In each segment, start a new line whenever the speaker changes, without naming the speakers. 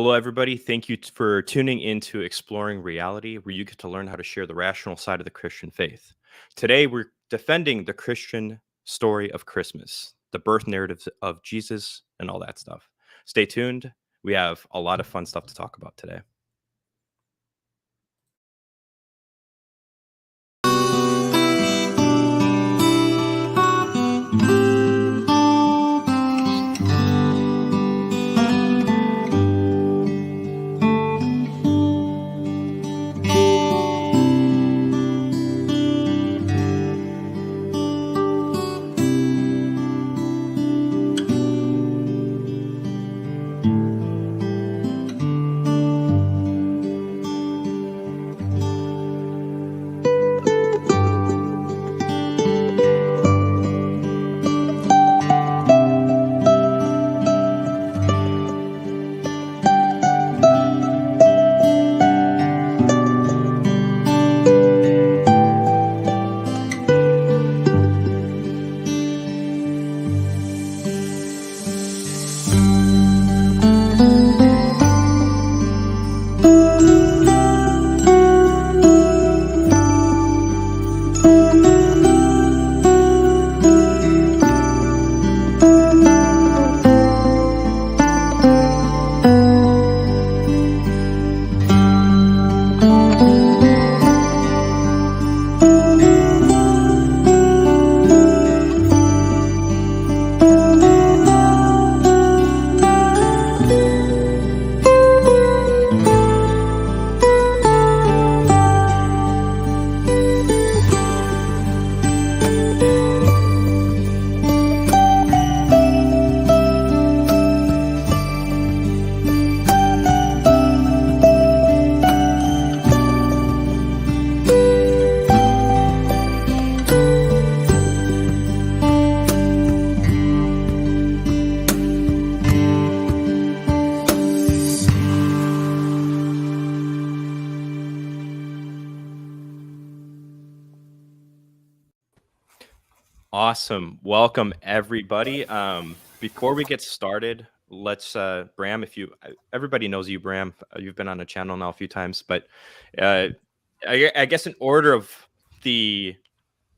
Hello, everybody. Thank you for tuning into Exploring Reality, where you get to learn how to share the rational side of the Christian faith. Today, we're defending the Christian story of Christmas, the birth narrative of Jesus, and all that stuff. Stay tuned. We have a lot of fun stuff to talk about today. Awesome. Welcome, everybody. Before we get started, let's, Bram, everybody knows you, Bram. You've been on the channel now a few times, but I guess in order of the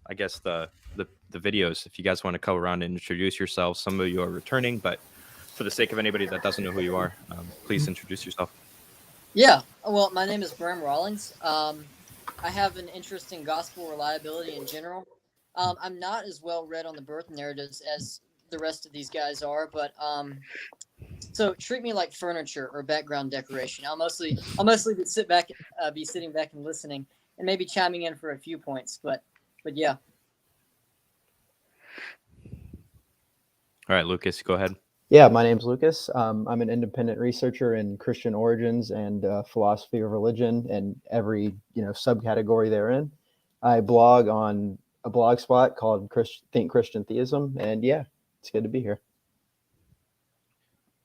videos, if you guys want to come around and introduce yourselves, some of you are returning, but for the sake of anybody that doesn't know who you are, please introduce yourself.
Yeah, well, my name is Bram Rawlings. I have an interest in gospel reliability in general. I'm not as well read on the birth narratives as the rest of these guys are, but so treat me like furniture or background decoration. I'll mostly be sitting back and listening, and maybe chiming in for a few points. But yeah.
All right, Lucas, go ahead.
Yeah, my name's Lucas. I'm an independent researcher in Christian origins and philosophy of religion and every subcategory therein. I blog on a blog spot called Think Christian Theism, and yeah, it's good to be here.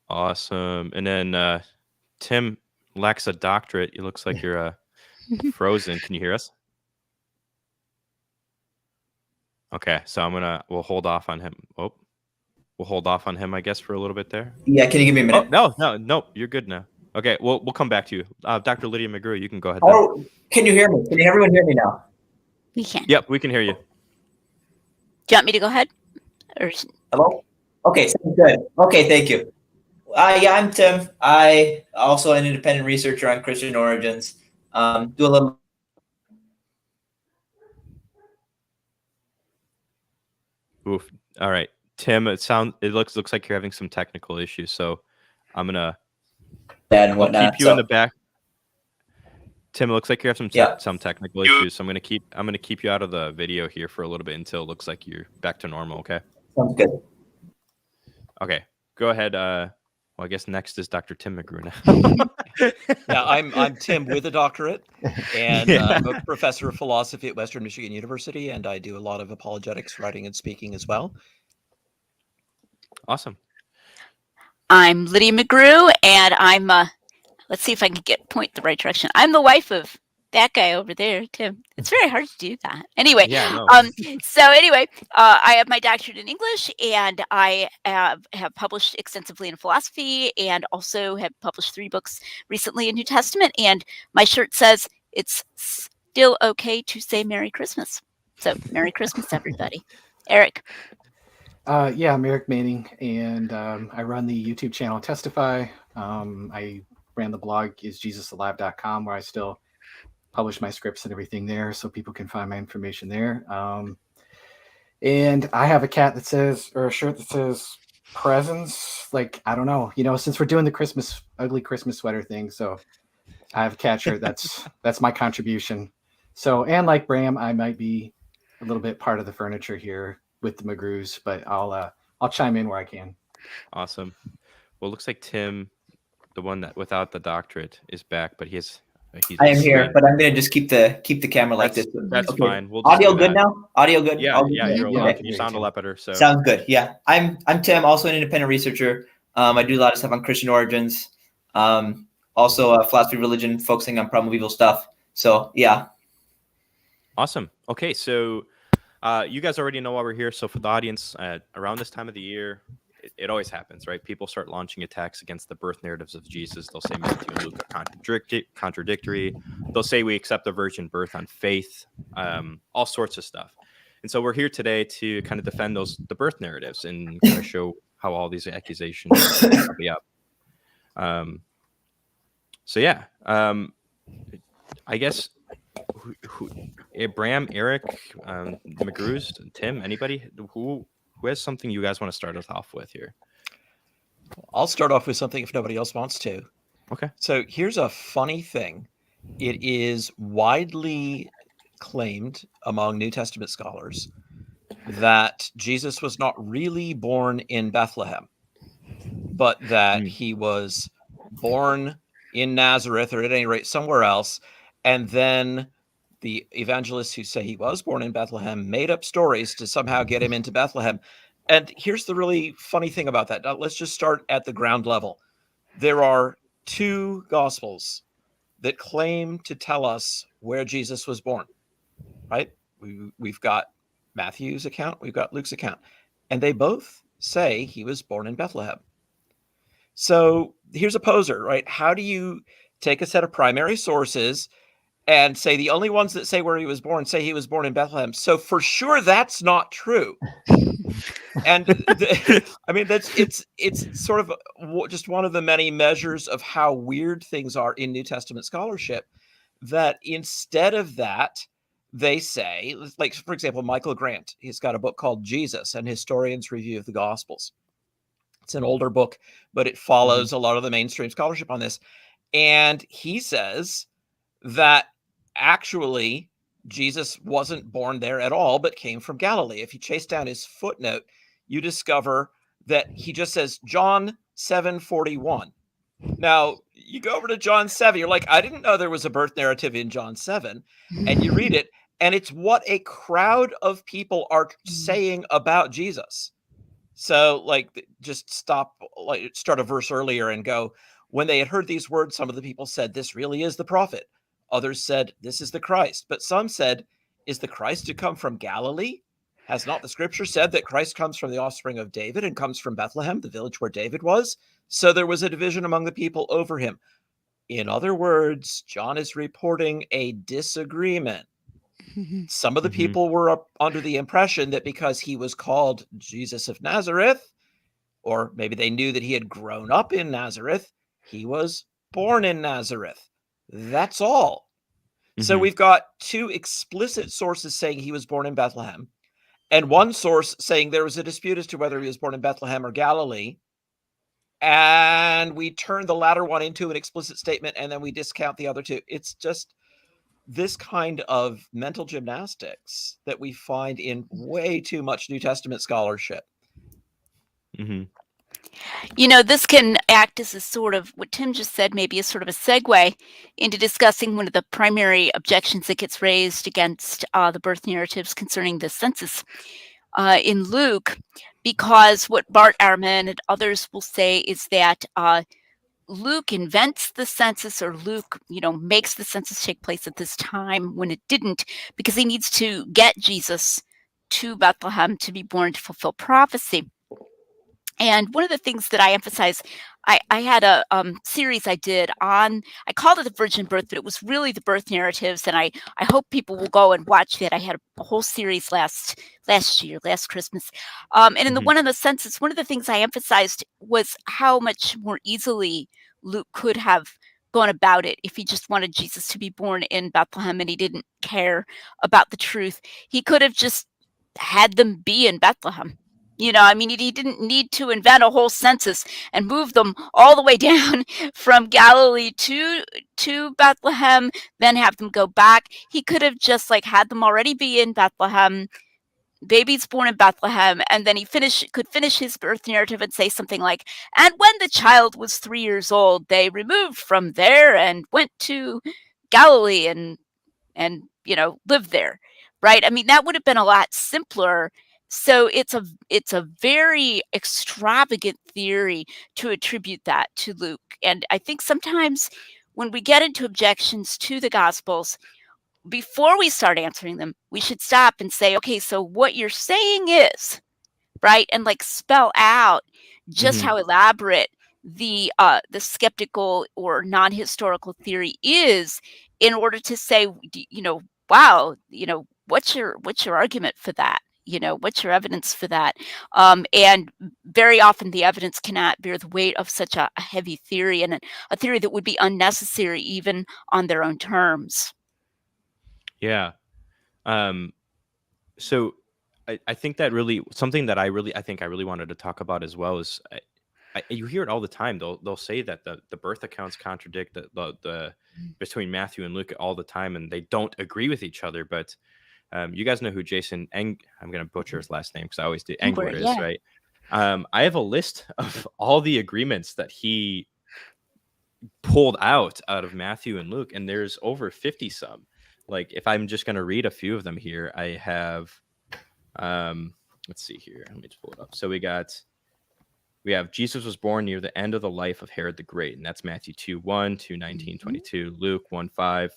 Awesome. And then Tim lacks a doctorate. It looks like you're frozen. Can you hear us? Okay, so we'll hold off on him. We'll hold off on him, I guess, for a little bit there.
Yeah, can you give me a minute?
Oh, no, you're good now. Okay, we'll come back to you. Dr. Lydia McGrew, you can go ahead.
Oh, can you hear me? Can everyone hear me now?
We can.
Yep, we can hear you.
Do you want me to go ahead? Or...
Hello? Okay, sounds good. Okay, thank you. Yeah, I'm Tim. I also an independent researcher on Christian origins. Do a little.
Oof. All right, Tim. It looks like you're having some technical issues, so I'm gonna keep you in the back. Tim, it looks like you have some technical issues, so I'm gonna keep you out of the video here for a little bit until it looks like you're back to normal. Okay.
Sounds good.
Okay, go ahead. Well, I guess next is Dr. Tim McGrew now.
Yeah, I'm Tim with a doctorate, and I'm a professor of philosophy at Western Michigan University, and I do a lot of apologetics writing and speaking as well.
Awesome.
I'm Lydia McGrew, and I'm let's see if I can point the right direction. I'm the wife of that guy over there, Tim. It's very hard to do that. Anyway,
Yeah, no.
I have my doctorate in English, and I have published extensively in philosophy, and also have published 3 books recently in New Testament. And my shirt says it's still okay to say Merry Christmas. So Merry Christmas, everybody. Eric.
Yeah, I'm Eric Manning, and I run the YouTube channel Testify. I ran the blog isjesusalive.com, where I still publish my scripts and everything there, so people can find my information there. And I have a cat that says, or a shirt that says presents. Like, I don't know, since we're doing the ugly Christmas sweater thing, so I have a cat shirt. That's my contribution. So, and like Bram, I might be a little bit part of the furniture here with the McGrews, but I'll chime in where I can.
Awesome. Well, it looks like Tim, the one that without the doctorate, is back, but he's
I am here, but I'm gonna just keep the camera like this.
That's
okay.
fine. We'll just
audio
do
good
that.
now? Audio good?
Yeah,
Okay.
You sound a lot better. So
sounds good. Yeah, I'm Tim, also an independent researcher. I do a lot of stuff on Christian origins. Also philosophy of religion, focusing on problem of evil stuff. So yeah.
Awesome. Okay, so you guys already know why we're here. So for the audience, around this time of the year, it always happens, right? People start launching attacks against the birth narratives of Jesus. They'll say Matthew and Luke are contradictory. They'll say we accept the virgin birth on faith, all sorts of stuff. And so we're here today to kind of defend the birth narratives and kind of show how all these accusations are be up. So yeah, I guess Bram, Eric, McGrews, Tim, anybody who has something you guys want to start us off with here?
I'll start off with something if nobody else wants to.
Okay.
So here's a funny thing. It is widely claimed among New Testament scholars that Jesus was not really born in Bethlehem, but that he was born in Nazareth, or at any rate somewhere else. And then the evangelists who say he was born in Bethlehem made up stories to somehow get him into Bethlehem. And here's the really funny thing about that. Now, let's just start at the ground level. There are 2 gospels that claim to tell us where Jesus was born, right? We've got Matthew's account, we've got Luke's account, and they both say he was born in Bethlehem. So here's a poser, right? How do you take a set of primary sources and say the only ones that say where he was born say he was born in Bethlehem? So for sure that's not true. And it's sort of just one of the many measures of how weird things are in New Testament scholarship, that instead of that, they say, like, for example, Michael Grant, he's got a book called Jesus, An Historian's Review of the Gospels. It's an older book, but it follows a lot of the mainstream scholarship on this. And he says that actually Jesus wasn't born there at all, but came from Galilee. If you chase down his footnote, you discover that he just says John 7:41. Now, you go over to John 7, you're like, I didn't know there was a birth narrative in John 7. And you read it, and it's what a crowd of people are saying about Jesus. So, like, just start a verse earlier and go, when they had heard these words, some of the people said, this really is the prophet. Others said, this is the Christ. But some said, is the Christ to come from Galilee? Has not the scripture said that Christ comes from the offspring of David and comes from Bethlehem, the village where David was? So there was a division among the people over him. In other words, John is reporting a disagreement. Some of the people were up under the impression that because he was called Jesus of Nazareth, or maybe they knew that he had grown up in Nazareth, he was born in Nazareth. That's all. So we've got 2 explicit sources saying he was born in Bethlehem, and 1 source saying there was a dispute as to whether he was born in Bethlehem or Galilee. And we turn the latter one into an explicit statement, and then we discount the other 2. It's just this kind of mental gymnastics that we find in way too much New Testament scholarship.
This can act as a sort of, what Tim just said, maybe a sort of a segue into discussing one of the primary objections that gets raised against the birth narratives concerning the census in Luke, because what Bart Ehrman and others will say is that Luke invents the census, or Luke, makes the census take place at this time when it didn't, because he needs to get Jesus to Bethlehem to be born to fulfill prophecy. And one of the things that I emphasize, I had a series I did on, I called it the virgin birth, but it was really the birth narratives. And I hope people will go and watch that. I had a whole series last Christmas. And in the one on the census, one of the things I emphasized was how much more easily Luke could have gone about it if he just wanted Jesus to be born in Bethlehem and he didn't care about the truth. He could have just had them be in Bethlehem. He didn't need to invent a whole census and move them all the way down from Galilee to Bethlehem, then have them go back. He could have just had them already be in Bethlehem, babies born in Bethlehem, and then he could finish his birth narrative and say something like, and when the child was 3 years old, they removed from there and went to Galilee and lived there, right? That would have been a lot simpler. So it's a very extravagant theory to attribute that to Luke. And I think sometimes when we get into objections to the Gospels, before we start answering them, we should stop and say, okay, so what you're saying is, right? And spell out just how elaborate the skeptical or non-historical theory is, in order to say, wow, what's your argument for that? What's your evidence for that? And very often the evidence cannot bear the weight of such a heavy theory, and a theory that would be unnecessary even on their own terms.
Yeah. So I think that really something that I really wanted to talk about as well is you hear it all the time. They'll say that the birth accounts contradict the between Matthew and Luke all the time, and they don't agree with each other. But you guys know who Jason I'm going to butcher his last name because I always do. Engler is, right? I have a list of all the agreements that he pulled out of Matthew and Luke, and there's over 50 some. If I'm just going to read a few of them here, I have, let's see here. Let me just pull it up. So we have Jesus was born near the end of the life of Herod the Great, and that's Matthew 2:1, 2:19, 22, Luke 1:5.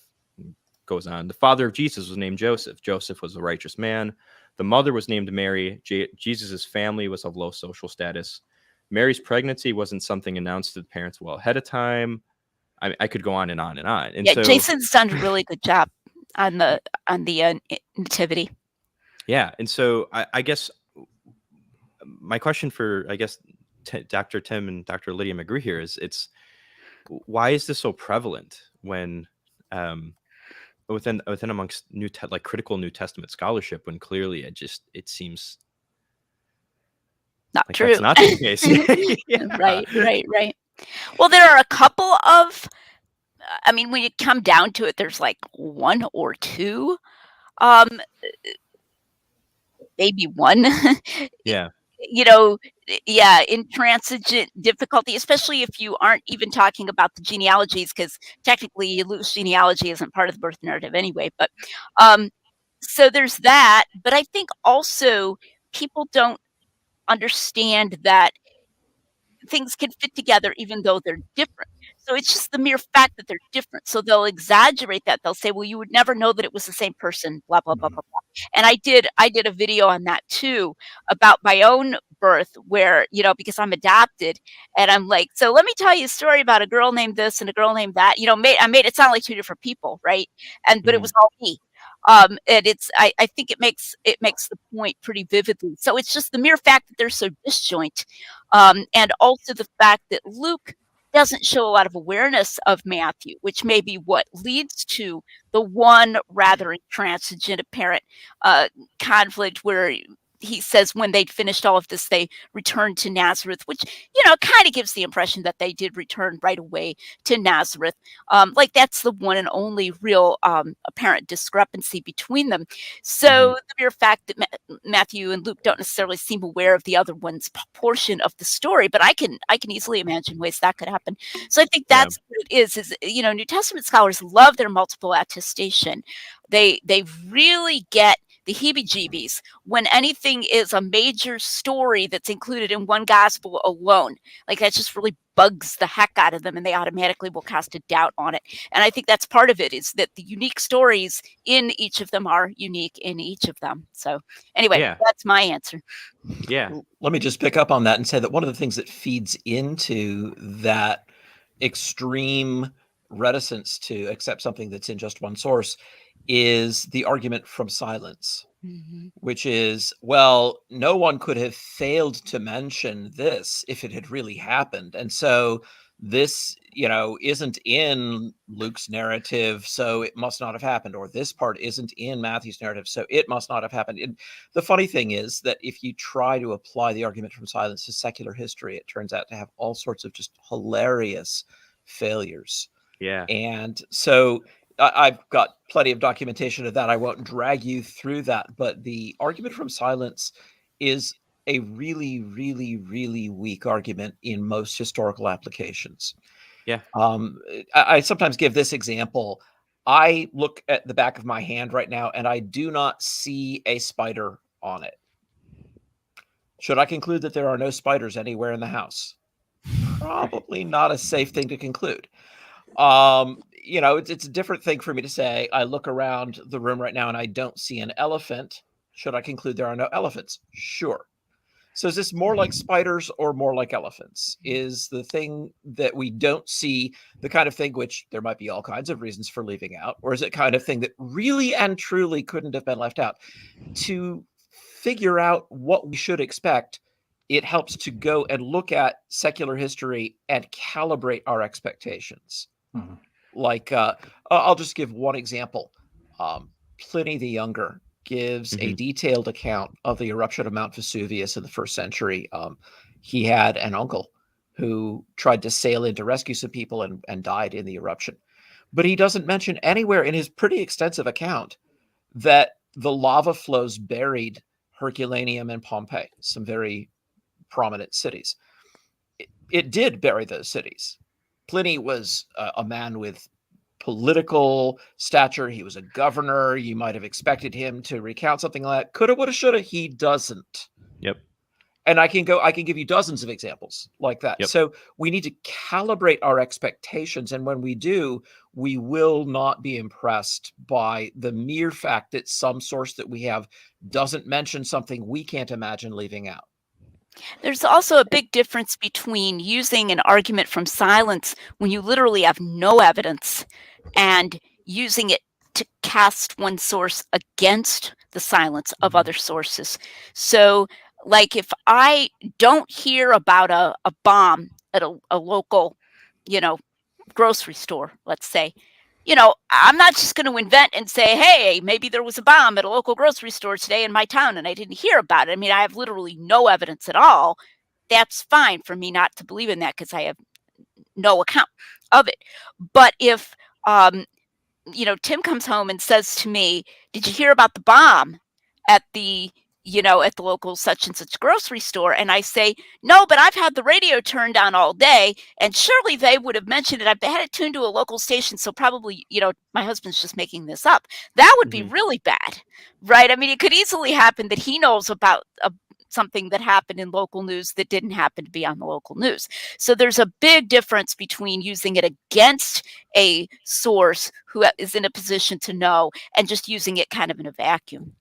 Goes on. The father of Jesus was named Joseph. Joseph was a righteous man. The mother was named Mary. Jesus's family was of low social status. Mary's pregnancy wasn't something announced to the parents well ahead of time. I could go on and on and on. And so,
Jason's done a really good job on the nativity.
Yeah, and so I guess my question for Dr. Tim and Dr. Lydia McGrew here is, why is this so prevalent when within amongst critical New Testament scholarship, when clearly it seems
not true.
That's not the case.
Yeah. Right. Well, there are a couple of, when you come down to it, there's one or two, maybe one.
Yeah.
Intransigent difficulty, especially if you aren't even talking about the genealogies, because technically Luke's genealogy isn't part of the birth narrative anyway. But so there's that. But I think also people don't understand that things can fit together even though they're different. So it's just the mere fact that they're different. So they'll exaggerate that. They'll say, well, you would never know that it was the same person, blah, blah, blah, blah, blah. And I did a video on that too, about my own birth, where, because I'm adopted, and I'm like, so let me tell you a story about a girl named this and a girl named that. I made it sound like two different people, right? But it was all me. And I think it makes the point pretty vividly. So it's just the mere fact that they're so disjoint, and also the fact that Luke doesn't show a lot of awareness of Matthew, which may be what leads to the one rather intransigent apparent conflict where he says when they'd finished all of this, they returned to Nazareth, which, kind of gives the impression that they did return right away to Nazareth. That's the one and only real apparent discrepancy between them. So the mere fact that Matthew and Luke don't necessarily seem aware of the other one's portion of the story, but I can easily imagine ways that could happen. So I think that's what it is, New Testament scholars love their multiple attestation. They really get the heebie-jeebies when anything is a major story that's included in one gospel alone. Like, that just really bugs the heck out of them, and they automatically will cast a doubt on it. And I think that's part of it, is that the unique stories in each of them are unique in each of them. So anyway, that's my answer.
Yeah.
Let me just pick up on that and say that one of the things that feeds into that extreme reticence to accept something that's in just one source is the argument from silence, which is, well, no one could have failed to mention this if it had really happened. And so this, isn't in Luke's narrative, so it must not have happened, or this part isn't in Matthew's narrative, so it must not have happened. And the funny thing is that if you try to apply the argument from silence to secular history, it turns out to have all sorts of just hilarious failures.
Yeah.
And so I've got plenty of documentation of that. I won't drag you through that, but the argument from silence is a really, really, really weak argument in most historical applications.
Yeah.
I sometimes give this example. I look at the back of my hand right now, and I do not see a spider on it. Should I conclude that there are no spiders anywhere in the house? Probably not a safe thing to conclude. It's a different thing for me to say, I look around the room right now and I don't see an elephant. Should I conclude there are no elephants? Sure. So is this more like spiders or more like elephants? Is the thing that we don't see the kind of thing which there might be all kinds of reasons for leaving out? Or is it kind of thing that really and truly couldn't have been left out? To figure out what we should expect, it helps to go and look at secular history and calibrate our expectations.
Mm-hmm.
Like, I'll just give one example. Pliny the Younger gives a detailed account of the eruption of Mount Vesuvius in the 1st century. He had an uncle who tried to sail in to rescue some people and died in the eruption. But he doesn't mention anywhere in his pretty extensive account that the lava flows buried Herculaneum and Pompeii, some very prominent cities. It did bury those cities. Pliny was a man with political stature. He was a governor. You might have expected him to recount something like that. Coulda, woulda, shoulda. He doesn't.
Yep.
And I can give you dozens of examples like that.
Yep.
So we need to calibrate our expectations. And when we do, we will not be impressed by the mere fact that some source that we have doesn't mention something we can't imagine leaving out.
There's also a big difference between using an argument from silence when you literally have no evidence and using it to cast one source against the silence of other sources. So, like, if I don't hear about a bomb at a local, grocery store, let's say, I'm not just going to invent and say, hey, maybe there was a bomb at a local grocery store today in my town and I didn't hear about it. I mean, I have literally no evidence at all. That's fine for me not to believe in that because I have no account of it. But if, Tim comes home and says to me, did you hear about the bomb at the local such and such grocery store? And I say, no, but I've had the radio turned on all day and surely they would have mentioned it. I've had it tuned to a local station. So probably, my husband's just making this up. That would be really bad, right? I mean, it could easily happen that he knows about something that happened in local news that didn't happen to be on the local news. So there's a big difference between using it against a source who is in a position to know and just using it kind of in a vacuum.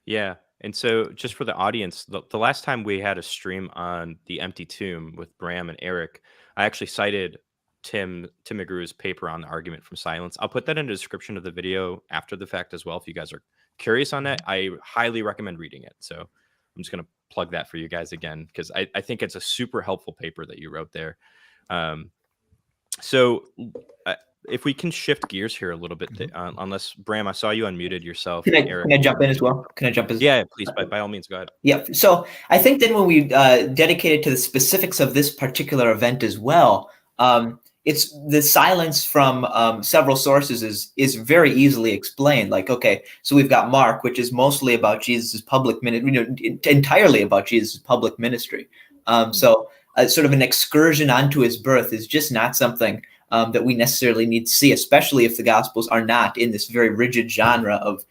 Yeah. And so just for the audience, the last time we had a stream on the empty tomb with Bram and Eric, I actually cited Tim McGrew's paper on the argument from silence. I'll put that in the description of the video after the fact as well. If you guys are curious on that, I highly recommend reading it. So I'm just going to plug that for you guys again, because I think it's a super helpful paper that you wrote there. If we can shift gears here a little bit, unless Bram, I saw you unmuted yourself.
Eric, can I jump in as well?
Yeah, please, by all means, go ahead.
Yeah. So I think then when we dedicated to the specifics of this particular event as well, it's the silence from several sources is very easily explained. Like, okay, so we've got Mark, which is mostly about Jesus's public ministry, entirely about Jesus's public ministry. So sort of an excursion onto his birth is just not something that we necessarily need to see, especially if the Gospels are not in this very rigid genre of,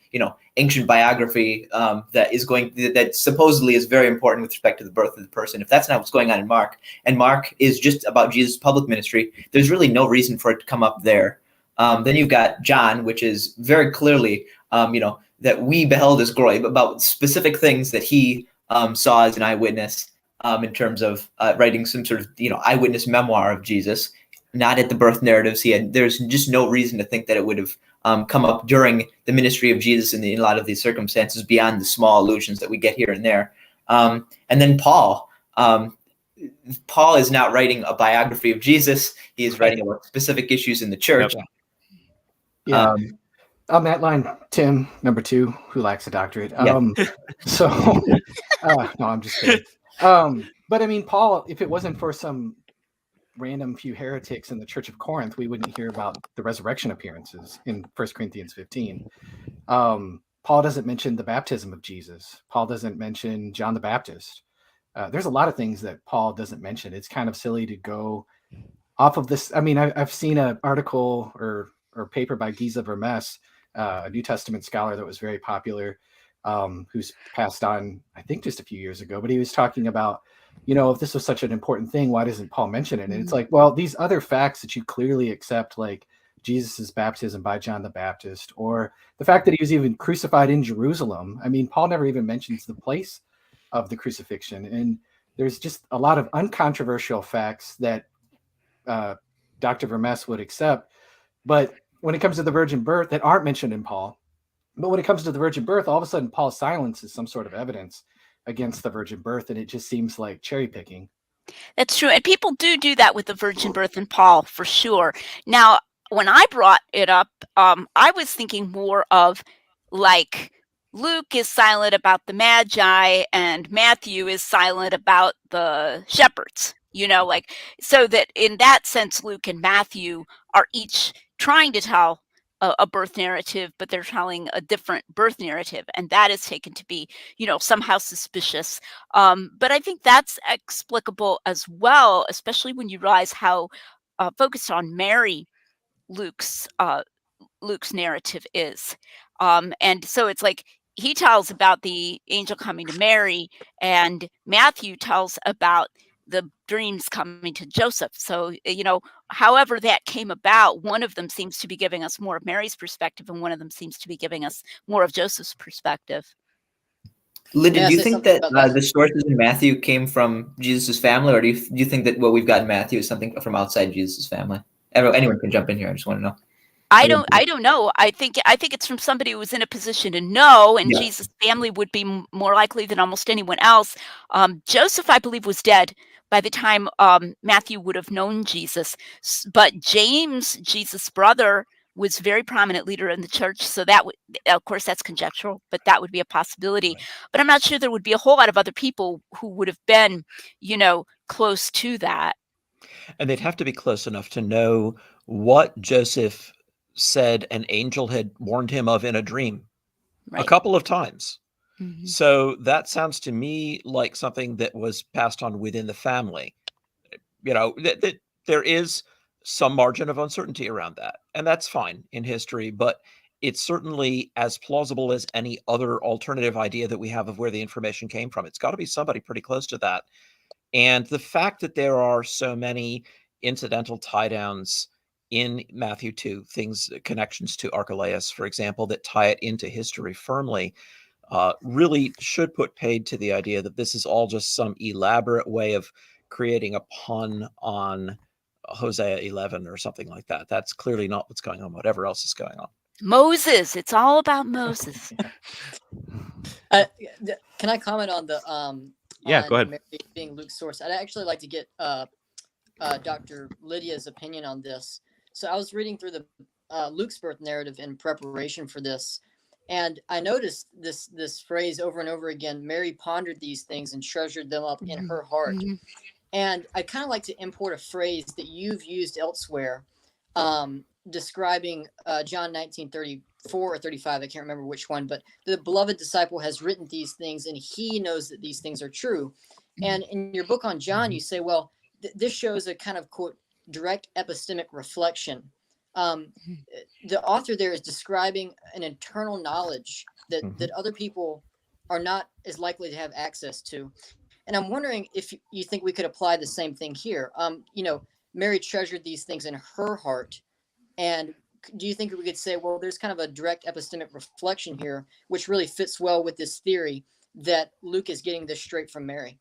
ancient biography that supposedly is very important with respect to the birth of the person. If that's not what's going on in Mark, and Mark is just about Jesus' public ministry, there's really no reason for it to come up there. Then you've got John, which is very clearly, that we beheld his glory, about specific things that he saw as an eyewitness in terms of writing some sort of, eyewitness memoir of Jesus, not at the birth narratives. There's just no reason to think that it would have come up during the ministry of Jesus in a lot of these circumstances beyond the small allusions that we get here and there. And then Paul. Paul is not writing a biography of Jesus. He is writing about specific issues in the church.
Yep.
Yeah. On that line, Tim, number 2, who lacks a doctorate.
Yeah.
No, I'm just kidding. But I mean, Paul, if it wasn't for some random few heretics in the Church of Corinth, we wouldn't hear about the resurrection appearances in 1 Corinthians 15. Paul doesn't mention the baptism of Jesus. Paul doesn't mention John the Baptist. There's a lot of things that Paul doesn't mention. It's kind of silly to go off of this. I mean, I've seen an article or paper by Giza Vermes, a New Testament scholar that was very popular, who's passed on, I think, just a few years ago. But he was talking about, if this was such an important thing, why doesn't Paul mention it? And it's like, well, these other facts that you clearly accept, like Jesus's baptism by John the Baptist, or the fact that he was even crucified in Jerusalem. I mean, Paul never even mentions the place of the crucifixion. And there's just a lot of uncontroversial facts that Dr. Vermes would accept. But when it comes to the virgin birth, that aren't mentioned in Paul. But when it comes to the virgin birth, all of a sudden Paul's silence is some sort of evidence against the virgin birth, and it just seems like cherry picking.
That's true. And people do that with the virgin birth in Paul, for sure. Now, when I brought it up, I was thinking more of like Luke is silent about the Magi and Matthew is silent about the shepherds, so that in that sense, Luke and Matthew are each trying to tell a birth narrative, but they're telling a different birth narrative, and that is taken to be, somehow suspicious. But I think that's explicable as well, especially when you realize how focused on Mary Luke's narrative is. And so it's like he tells about the angel coming to Mary, and Matthew tells about the dreams coming to Joseph. So, however that came about, one of them seems to be giving us more of Mary's perspective, and one of them seems to be giving us more of Joseph's perspective.
Lydia, do you think that the sources in Matthew came from Jesus' family, or do you think that what we've got in Matthew is something from outside Jesus' family? Anyone can jump in here. I just want to know.
I don't know. I think it's from somebody who was in a position to know, and Jesus' family would be more likely than almost anyone else. Joseph, I believe, was dead by the time Matthew would have known Jesus. But James, Jesus' brother, was very prominent leader in the church. So that would, of course, that's conjectural, but that would be a possibility. Right. But I'm not sure there would be a whole lot of other people who would have been, close to that.
And they'd have to be close enough to know what Joseph said an angel had warned him of in a dream a couple of times. Mm-hmm. So that sounds to me like something that was passed on within the family. That there is some margin of uncertainty around that, and that's fine in history, but it's certainly as plausible as any other alternative idea that we have of where the information came from. It's got to be somebody pretty close to that. And the fact that there are so many incidental tie downs in Matthew 2, connections to Archelaus, for example, that tie it into history firmly, really should put paid to the idea that this is all just some elaborate way of creating a pun on Hosea 11 or something like that. That's clearly not what's going on, whatever else is going on.
Moses. It's all about Moses.
Can I comment on the
go ahead.
Mary being Luke's source? I'd actually like to get Dr. Lydia's opinion on this. So I was reading through the Luke's birth narrative in preparation for this, and I noticed this phrase over and over again. Mary pondered these things and treasured them up in her heart. Mm-hmm. And I kind of like to import a phrase that you've used elsewhere, describing John 19:34 or 35. I can't remember which one, but the beloved disciple has written these things, and he knows that these things are true. And in your book on John, you say, well, this shows a kind of, quote, direct epistemic reflection. The author there is describing an internal knowledge that other people are not as likely to have access to. And I'm wondering if you think we could apply the same thing here. Mary treasured these things in her heart. And do you think we could say, well, there's kind of a direct epistemic reflection here, which really fits well with this theory that Luke is getting this straight from Mary?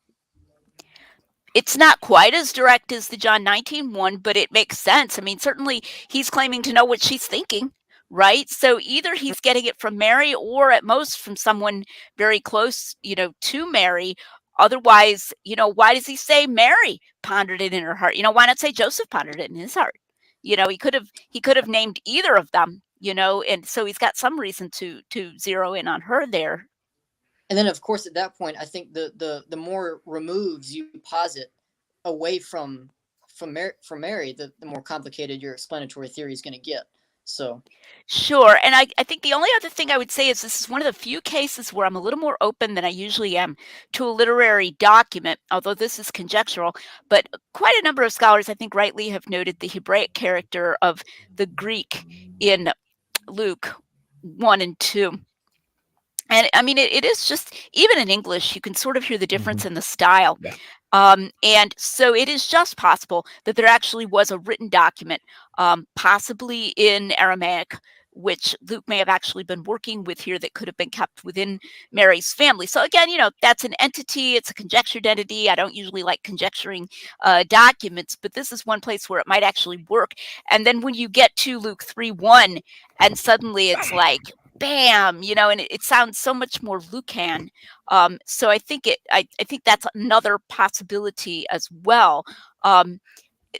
It's not quite as direct as the John 19 one, but it makes sense. I mean, certainly he's claiming to know what she's thinking, right? So either he's getting it from Mary or at most from someone very close, to Mary. Otherwise, why does he say Mary pondered it in her heart? Why not say Joseph pondered it in his heart? He could have named either of them, and so he's got some reason to zero in on her there.
And then, of course, at that point, I think the more removes you posit away from Mary, the more complicated your explanatory theory is going to get. So,
sure. And I think the only other thing I would say is this is one of the few cases where I'm a little more open than I usually am to a literary document, although this is conjectural. But quite a number of scholars, I think rightly, have noted the Hebraic character of the Greek in Luke 1 and 2. And I mean, it is just, even in English, you can sort of hear the difference in the style.
Yeah.
And so it is just possible that there actually was a written document, possibly in Aramaic, which Luke may have actually been working with here that could have been kept within Mary's family. So again, that's an entity. It's a conjectured entity. I don't usually like conjecturing documents, but this is one place where it might actually work. And then when you get to Luke 3:1, and suddenly it's like, bam, and it sounds so much more Lucan. So I think I think that's another possibility as well.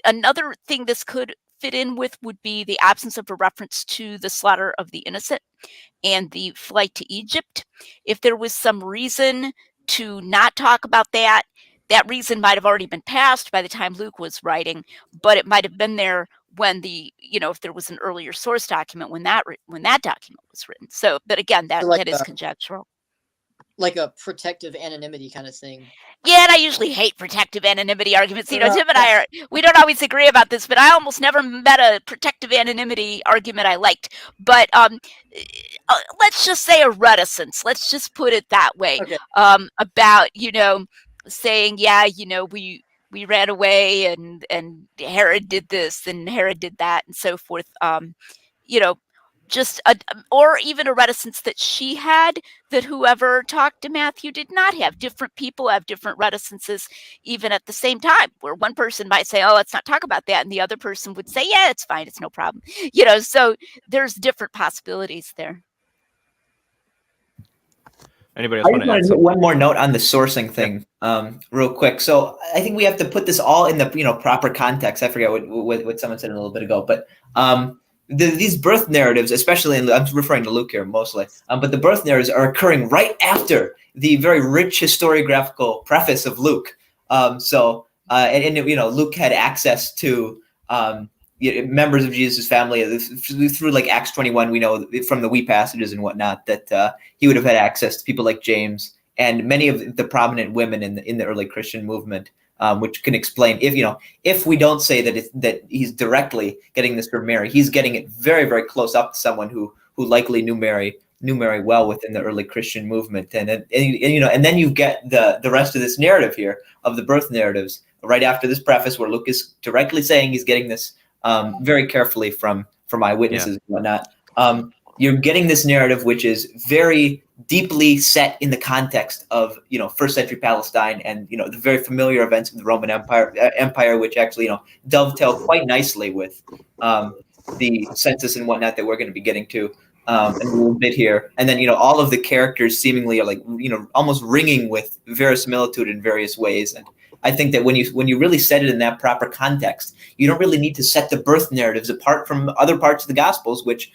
Another thing this could fit in with would be the absence of a reference to the slaughter of the innocent and the flight to Egypt. If there was some reason to not talk about that, that reason might have already been passed by the time Luke was writing, but it might have been there when if there was an earlier source document when that document was written. So, but again, that is conjectural.
Like a protective anonymity kind of thing.
Yeah, and I usually hate protective anonymity arguments. Tim and I we don't always agree about this, but I almost never met a protective anonymity argument I liked. But let's just say a reticence. Let's just put it that way.
Okay.
About saying, yeah, we ran away and Herod did this and Herod did that and so forth. Just or even a reticence that she had that whoever talked to Matthew did not have. Different people have different reticences even at the same time, where one person might say, oh, let's not talk about that, and the other person would say, yeah, it's fine, it's no problem. So there's different possibilities there.
Anybody else want to add something?
One more note on the sourcing thing, real quick. So I think we have to put this all in the proper context. I forget what someone said a little bit ago, but these birth narratives, especially I'm referring to Luke here mostly, but the birth narratives are occurring right after the very rich historiographical preface of Luke. Luke had access to members of Jesus' family through like Acts 21. We know from the wee passages and whatnot that he would have had access to people like James and many of the prominent women in the early Christian movement, which can explain if we don't say that he's directly getting this from Mary, he's getting it very, very close up to someone who likely knew Mary well within the early Christian movement, and then you get the rest of this narrative here of the birth narratives right after this preface where Luke is directly saying he's getting this very carefully from eyewitnesses and whatnot. You're getting this narrative which is very deeply set in the context of first century Palestine and the very familiar events of the Roman Empire, which actually dovetail quite nicely with the census and whatnot that we're going to be getting to in a little bit here. And then all of the characters seemingly are like almost ringing with verisimilitude in various ways. And I think that when you really set it in that proper context, you don't really need to set the birth narratives apart from other parts of the Gospels, which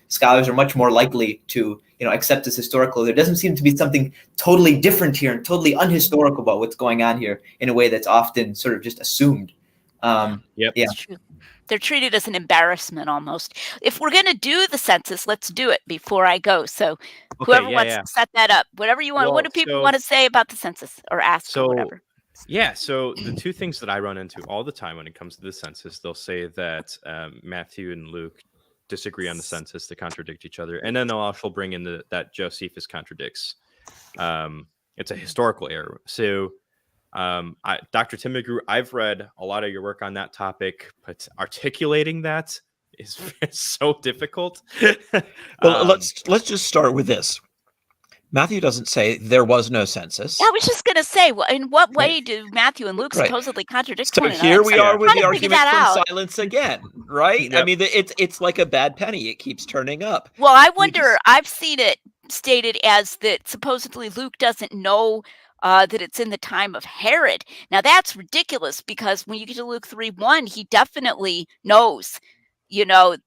scholars are much more likely to accept as historical. There doesn't seem to be something totally different here and totally unhistorical about what's going on here in a way that's often sort of just assumed.
Yep.
Yeah. True. They're treated as an embarrassment almost. If we're going to do the census, let's do it before I go. So whoever wants to set that up, whatever you want. What do people want to say about the census or ask or whatever?
Yeah, so the two things that I run into all the time when it comes to the census, they'll say that Matthew and Luke disagree on the census, they contradict each other, and then they'll also bring in that Josephus contradicts. It's a historical error. So, Dr. Tim McGrew, I've read a lot of your work on that topic, but articulating that is so difficult.
Well, let's just start with this. Matthew doesn't say there was no census.
I was just going to say, well, in what way do Matthew and Luke supposedly contradict one another?
So here we are with the argument from
out.
silence again, right?
Yep.
I mean, it's like a bad penny. It keeps turning up.
Well, I wonder, I've seen it stated as that supposedly Luke doesn't know that it's in the time of Herod. Now, that's ridiculous, because when you get to Luke 3:1, he definitely knows, and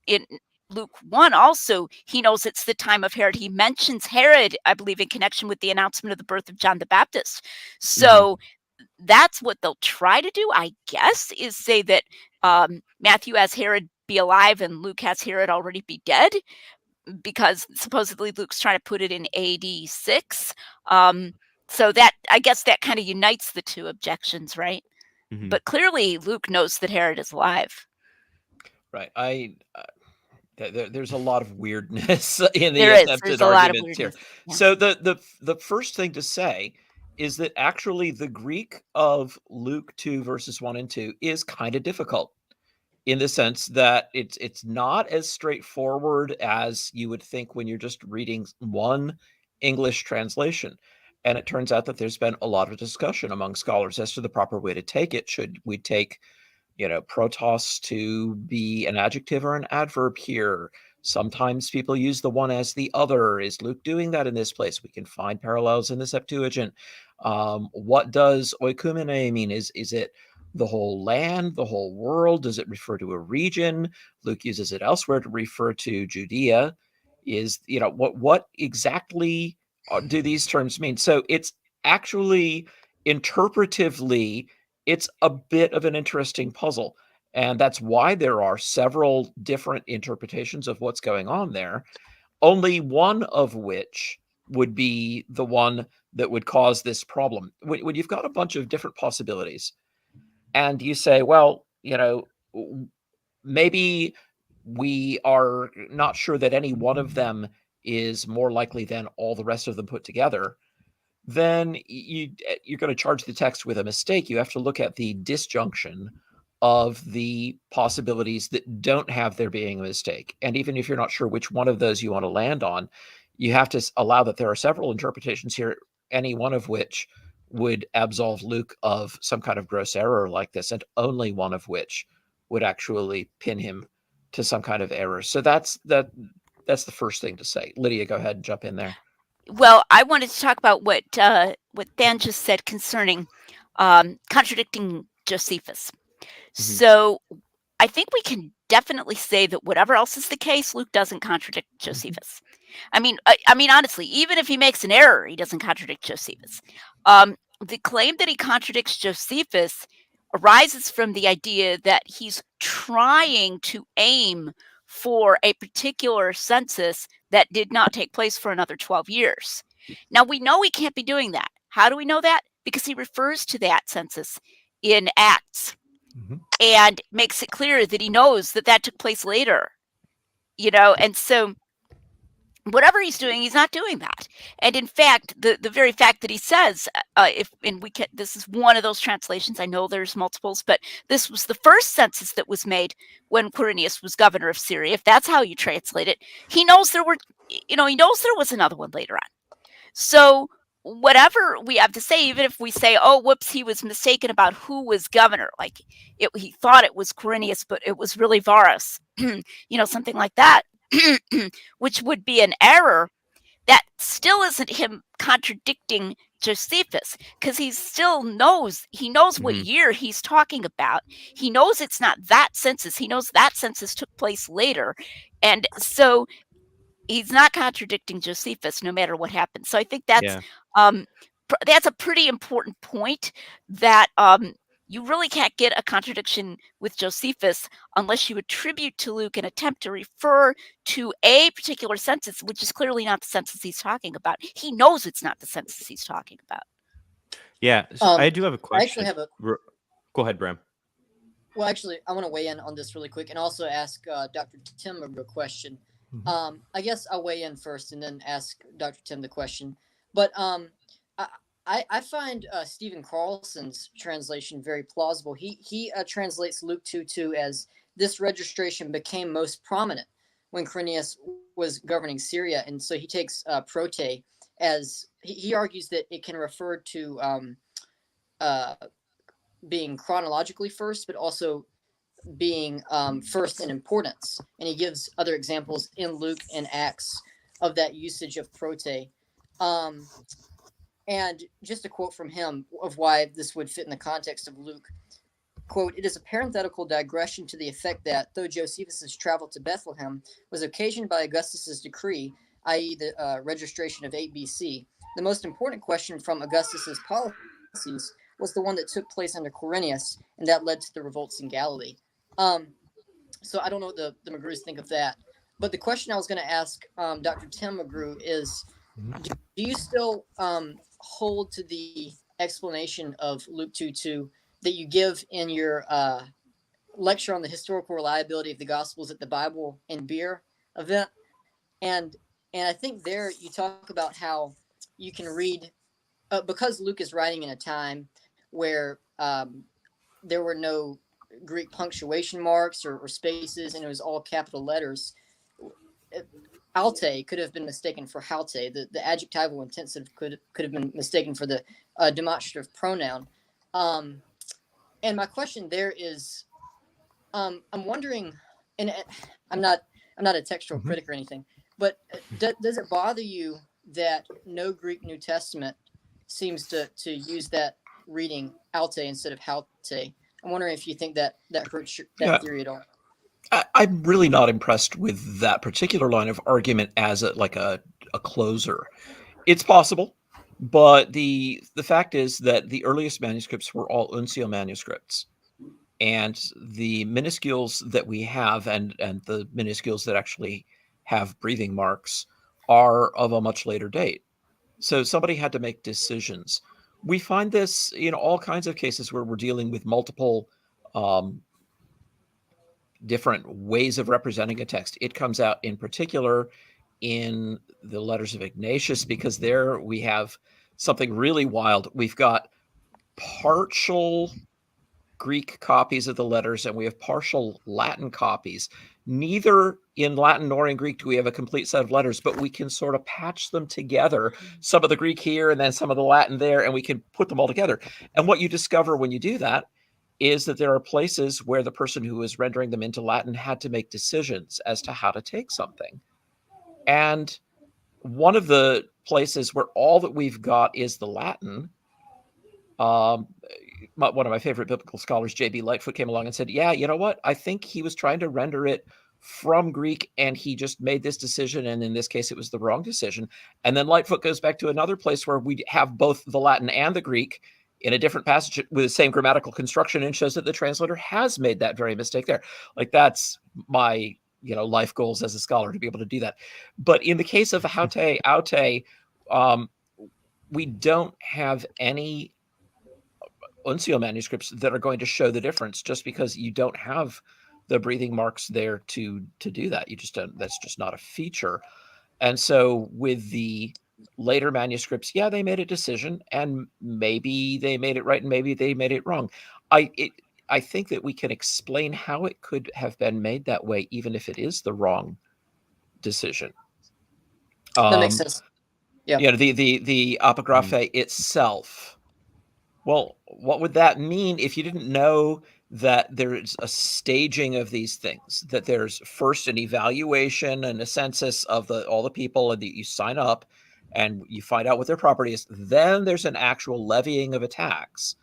in Luke 1 also, he knows it's the time of Herod. He mentions Herod, I believe, in connection with the announcement of the birth of John the Baptist. So that's what they'll try to do, I guess, is say that Matthew has Herod be alive and Luke has Herod already be dead, because supposedly Luke's trying to put it in AD 6. So that, I guess, that kind of unites the two objections, right? But clearly Luke knows that Herod is alive.
Right. There's a lot of weirdness in the attempted arguments here. Yeah. So the first thing to say is that actually the Greek of Luke 2 verses 1 and 2 is kind of difficult, in the sense that it's not as straightforward as you would think when you're just reading one English translation. And it turns out that there's been a lot of discussion among scholars as to the proper way to take it. Should we take protos to be an adjective or an adverb here? Sometimes people use the one as the other. Is Luke doing that in this place? We can find parallels in the Septuagint. What does oikumene mean? Is it the whole land, the whole world? Does it refer to a region? Luke uses it elsewhere to refer to Judea. What exactly do these terms mean? So it's actually interpretively, it's a bit of an interesting puzzle. And that's why there are several different interpretations of what's going on there, only one of which would be the one that would cause this problem. When you've got a bunch of different possibilities and you say, well, maybe we are not sure that any one of them is more likely than all the rest of them put together, then you're going to charge the text with a mistake. You have to look at the disjunction of the possibilities that don't have there being a mistake. And even if you're not sure which one of those you want to land on, you have to allow that there are several interpretations here, any one of which would absolve Luke of some kind of gross error like this, and only one of which would actually pin him to some kind of error. So that's the first thing to say. Lydia, go ahead and jump in there.
Well, I wanted to talk about what Dan just said concerning contradicting Josephus. So I think we can definitely say that whatever else is the case, Luke doesn't contradict Josephus. I mean, honestly, even if he makes an error, he doesn't contradict Josephus. The claim that he contradicts Josephus arises from the idea that he's trying to aim for a particular census that did not take place for another 12 years. Now, we know he can't be doing that. How do we know that? Because he refers to that census in Acts and makes it clear that he knows that took place later, and so whatever he's doing, he's not doing that. And in fact, the very fact that he says, this is one of those translations, I know there's multiples, but this was the first census that was made when Quirinius was governor of Syria. If that's how you translate it, he knows there was another one later on. So whatever we have to say, even if we say, oh, whoops, he was mistaken about who was governor, like he thought it was Quirinius, but it was really Varus, something like that, which would be an error, that still isn't him contradicting Josephus, because he knows what year he's talking about. He knows it's not that census. He knows that census took place later. And so he's not contradicting Josephus no matter what happens. So I think that's a pretty important point that you really can't get a contradiction with Josephus unless you attribute to Luke an attempt to refer to a particular census, which is clearly not the census he's talking about. He knows it's not the census he's talking about.
Yeah, so I do have a question.
I actually have a.
Go ahead, Bram.
Well, actually, I want to weigh in on this really quick and also ask Dr. Tim a question. I guess I'll weigh in first and then ask Dr. Tim the question. But I find Stephen Carlson's translation very plausible. He translates Luke 2:2 as this registration became most prominent when Quirinius was governing Syria, and so he takes prote as he argues that it can refer to being chronologically first, but also being first in importance. And he gives other examples in Luke and Acts of that usage of prote. And just a quote from him of why this would fit in the context of Luke. Quote, "It is a parenthetical digression to the effect that, though Josephus' travel to Bethlehem was occasioned by Augustus's decree, i.e. the registration of 8 BC, the most important question from Augustus's policies was the one that took place under Quirinius, and that led to the revolts in Galilee." So I don't know what the McGrews think of that. But the question I was going to ask Dr. Tim McGrew is, do you still hold to the explanation of Luke 2:2 that you give in your lecture on the historical reliability of the Gospels at the Bible and Beer event? And I think there you talk about how you can read, because Luke is writing in a time where there were no Greek punctuation marks or spaces, and it was all capital letters. Alte could have been mistaken for haute. The adjectival intensive could have been mistaken for the demonstrative pronoun. And my question there is, I'm wondering, and I'm not a textual critic or anything, but does it bother you that no Greek New Testament seems to use that reading alte instead of haute? I'm wondering if you think that hurts that theory at all.
I'm really not impressed with that particular line of argument as a closer. It's possible, but the fact is that the earliest manuscripts were all uncial manuscripts, and the minuscules that we have and the minuscules that actually have breathing marks are of a much later date. So somebody had to make decisions. We find this in all kinds of cases where we're dealing with multiple different ways of representing a text. It comes out in particular in the letters of Ignatius, because there we have something really wild. We've got partial Greek copies of the letters, and we have partial Latin copies. Neither in Latin nor in Greek do we have a complete set of letters, but we can sort of patch them together, some of the Greek here and then some of the Latin there, and we can put them all together. And what you discover when you do that is that there are places where the person who is rendering them into Latin had to make decisions as to how to take something. And one of the places where all that we've got is the Latin, one of my favorite biblical scholars, J.B. Lightfoot, came along and said, yeah, you know what? I think he was trying to render it from Greek, and he just made this decision, and in this case, it was the wrong decision. And then Lightfoot goes back to another place where we have both the Latin and the Greek in a different passage with the same grammatical construction, and shows that the translator has made that very mistake there. Like, that's my life goals as a scholar, to be able to do that. But in the case of haute, aute, we don't have any uncial manuscripts that are going to show the difference, just because you don't have the breathing marks there to do that. You just don't. That's just not a feature. And so with the later manuscripts, yeah, they made a decision, and maybe they made it right and maybe they made it wrong. I think that we can explain how it could have been made that way, even if it is the wrong decision.
That makes sense. Yeah.
The apographe itself. Well, what would that mean if you didn't know that there's a staging of these things, that there's first an evaluation and a census of all the people, and that you sign up and you find out what their property is. Then there's an actual levying of a tax.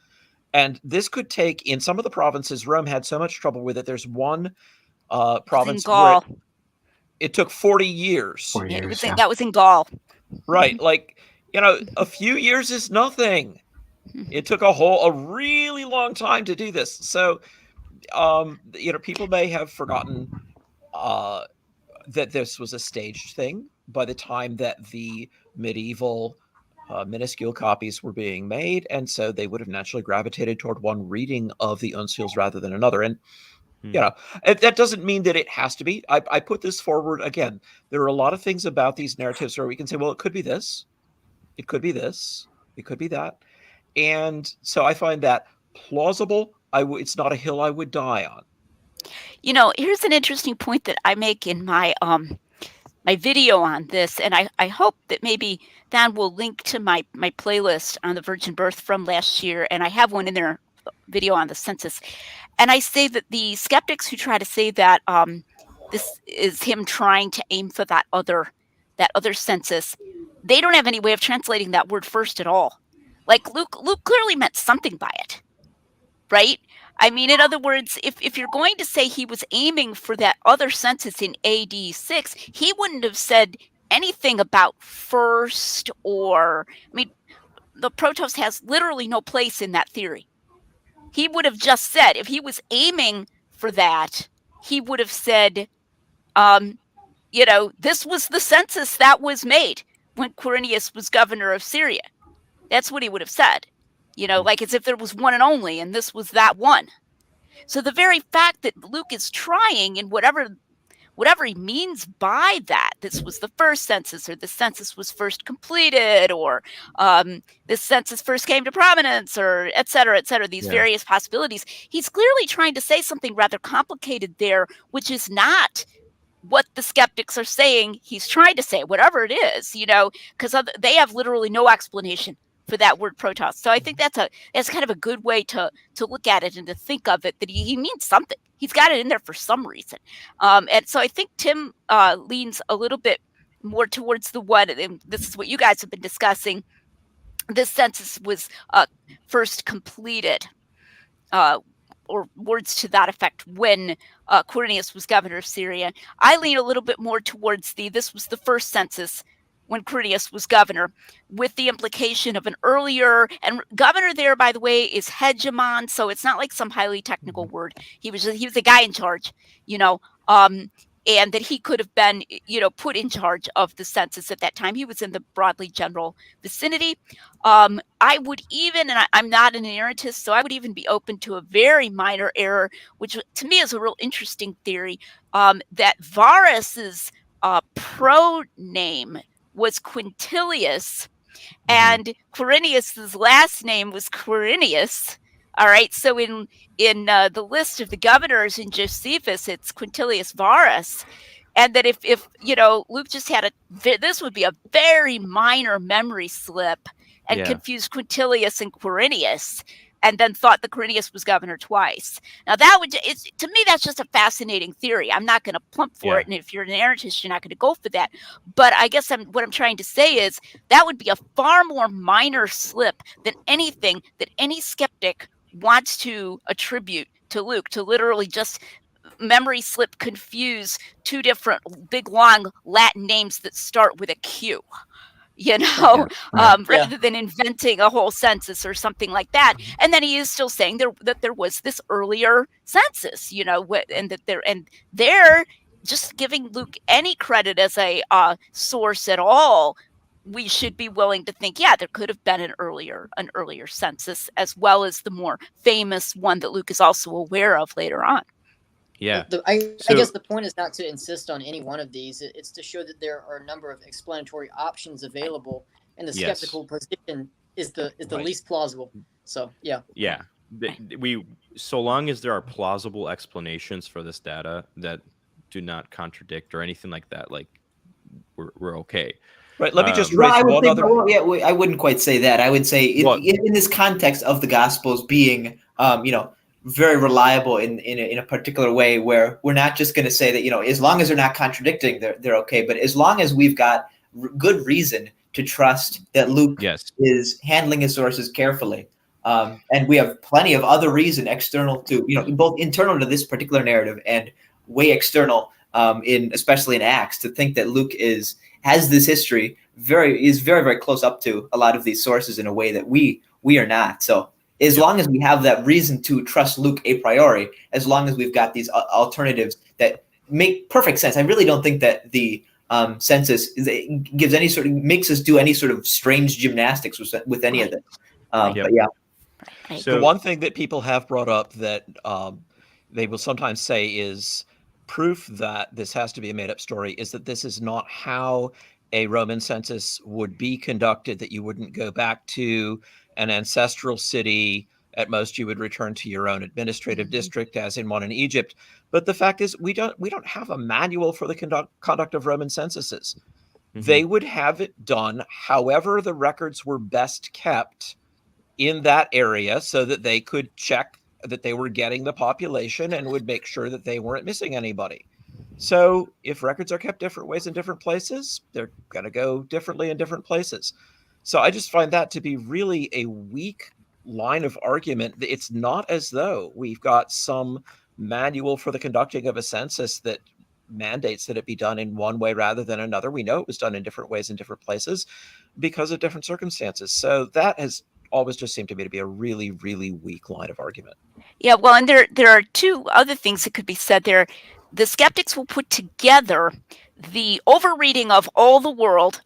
And this could take, in some of the provinces, Rome had so much trouble with it. There's one province where it took 40 years.
That was in Gaul.
Right. Like, a few years is nothing. It took a really long time to do this. So, people may have forgotten that this was a staged thing by the time that the medieval minuscule copies were being made, and so they would have naturally gravitated toward one reading of the uncials rather than another. And that doesn't mean that it has to be. I put this forward again. There are a lot of things about these narratives where we can say, well, it could be this, it could be this, it could be that, and so I find that plausible. It's not a hill I would die on.
Here's an interesting point that I make in my my video on this, and I hope that maybe Dan will link to my playlist on the virgin birth from last year, and I have one in there, video on the census. And I say that the skeptics who try to say that this is him trying to aim for that other census, they don't have any way of translating that word first at all. Like Luke clearly meant something by it, right? I mean, in other words, if you're going to say he was aiming for that other census in AD 6, he wouldn't have said anything about first the protos has literally no place in that theory. He would have just said, if he was aiming for that, he would have said, this was the census that was made when Quirinius was governor of Syria. That's what he would have said. Like as if there was one and only, and this was that one. So the very fact that Luke is trying, in whatever he means by that, this was the first census, or the census was first completed, or this census first came to prominence, or et cetera, these various possibilities, he's clearly trying to say something rather complicated there, which is not what the skeptics are saying he's trying to say, whatever it is, because they have literally no explanation for that word protos. So I think that's kind of a good way to look at it and to think of it, that he means something. He's got it in there for some reason. And so I think Tim leans a little bit more towards the one, and this is what you guys have been discussing. This census was first completed, or words to that effect, when Quirinius was governor of Syria. I lean a little bit more towards this was the first census when Quirinius was governor, with the implication of an earlier, and governor there, by the way, is hegemon, so it's not like some highly technical word. He was a guy in charge, and that he could have been, put in charge of the census at that time. He was in the broadly general vicinity. I would even, and I'm not an inerrantist, so I would even be open to a very minor error, which to me is a real interesting theory, that Varus's proname was Quintilius, and Quirinius's last name was Quirinius. All right, so in the list of the governors in Josephus, it's Quintilius Varus, and that if Luke just had this would be a very minor memory slip and confuse Quintilius and Quirinius, and then thought the Quirinius was governor twice. Now to me, that's just a fascinating theory. I'm not going to plump for it, and if you're an inerrantist, you're not going to go for that. But I guess what I'm trying to say is that would be a far more minor slip than anything that any skeptic wants to attribute to Luke, to literally just memory slip confuse two different big long Latin names that start with a Q. Rather than inventing a whole census or something like that. And then he is still saying that there was this earlier census, and that they're just giving Luke any credit as a source at all. We should be willing to think, there could have been an earlier census, as well as the more famous one that Luke is also aware of later on.
Yeah. I guess the point is not to insist on any one of these. It's to show that there are a number of explanatory options available, and the skeptical position is the least plausible. So, yeah.
Yeah. So long as there are plausible explanations for this data that do not contradict or anything like that, like we're okay.
Right. Let me just raise one other.
I wouldn't quite say that. I would say in this context of the Gospels being, very reliable in a particular way, where we're not just going to say that, as long as they're not contradicting, they're okay. But as long as we've got good reason to trust that Luke is handling his sources carefully, and we have plenty of other reason external to, both internal to this particular narrative and way external, especially in Acts, to think that Luke has this history is very, very close up to a lot of these sources in a way that we we are not. So as long as we have that reason to trust Luke a priori, as long as we've got these alternatives that make perfect sense. I really don't think that the census gives any sort of, makes us do any sort of strange gymnastics with any of it. But yeah.
So the one thing that people have brought up that they will sometimes say is proof that this has to be a made-up story is that this is not how a Roman census would be conducted, that you wouldn't go back to an ancestral city. At most, you would return to your own administrative district, as in one in Egypt. But the fact is, we don't have a manual for the conduct of Roman censuses. They would have it done however the records were best kept in that area, so that they could check that they were getting the population and would make sure that they weren't missing anybody. So if records are kept different ways in different places, they're going to go differently in different places. So I just find that to be really a weak line of argument. It's not as though we've got some manual for the conducting of a census that mandates that it be done in one way rather than another. We know it was done in different ways in different places because of different circumstances. So that has always just seemed to me to be a really, really weak line of argument.
Yeah, well, and there are two other things that could be said there. The skeptics will put together the overreading of all the world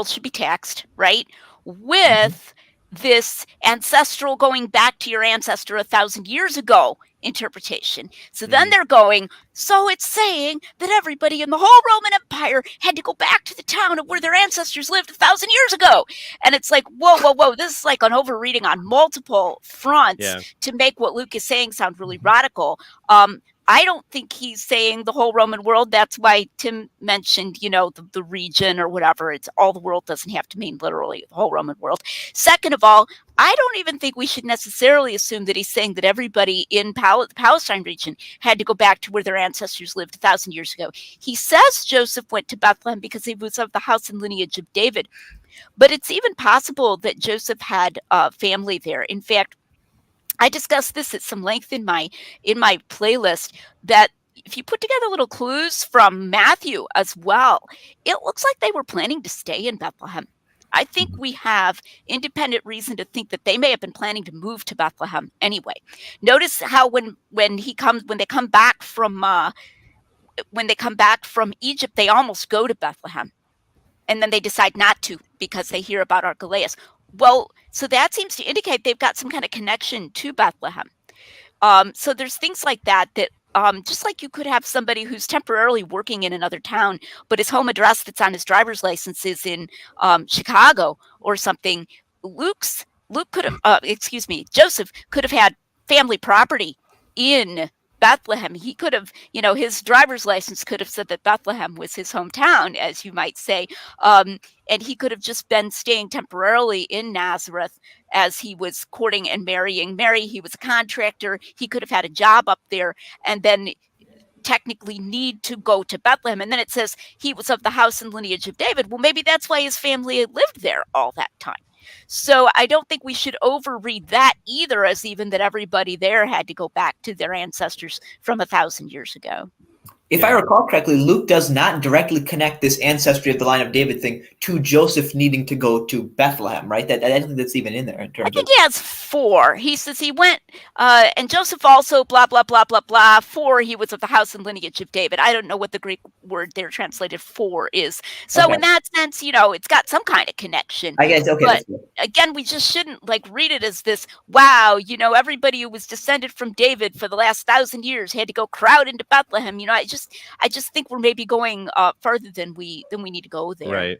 should be taxed, right? With this ancestral going back to your ancestor 1,000 years ago interpretation. So then they're going, so it's saying that everybody in the whole Roman Empire had to go back to the town of where their ancestors lived 1,000 years ago. And it's like, whoa, this is like an overreading on multiple fronts to make what Luke is saying sound really radical. I don't think he's saying the whole Roman world. That's why Tim mentioned, the region or whatever. It's all the world doesn't have to mean literally the whole Roman world. Second of all, I don't even think we should necessarily assume that he's saying that everybody in the Palestine region had to go back to where their ancestors lived 1,000 years ago. He says Joseph went to Bethlehem because he was of the house and lineage of David. But it's even possible that Joseph had family there. In fact, I discussed this at some length in my playlist, that if you put together little clues from Matthew as well, it looks like they were planning to stay in Bethlehem. I think we have independent reason to think that they may have been planning to move to Bethlehem anyway. Notice how when they come back from Egypt, they almost go to Bethlehem, and then they decide not to because they hear about Archelaus. Well, so that seems to indicate they've got some kind of connection to Bethlehem. So there's things like that just like you could have somebody who's temporarily working in another town, but his home address that's on his driver's license is in Chicago or something. Joseph could have had family property in Bethlehem. He could have, his driver's license could have said that Bethlehem was his hometown, as you might say. And he could have just been staying temporarily in Nazareth as he was courting and marrying Mary. He was a contractor. He could have had a job up there and then technically need to go to Bethlehem. And then it says he was of the house and lineage of David. Well, maybe that's why his family had lived there all that time. So I don't think we should overread that either as even that everybody there had to go back to their ancestors from 1,000 years ago.
If I recall correctly, Luke does not directly connect this ancestry of the line of David thing to Joseph needing to go to Bethlehem, right? I don't think that's even in there.
I think he has 4. He says he went, and Joseph also, blah, blah, blah, blah, blah. 4, he was of the house and lineage of David. I don't know what the Greek word there translated for is. So in that sense, it's got some kind of connection.
I guess, okay.
But again, we just shouldn't read it as this, wow, everybody who was descended from David for the last 1,000 years had to go crowd into Bethlehem. I just think we're maybe going farther than we need to go there.
Right.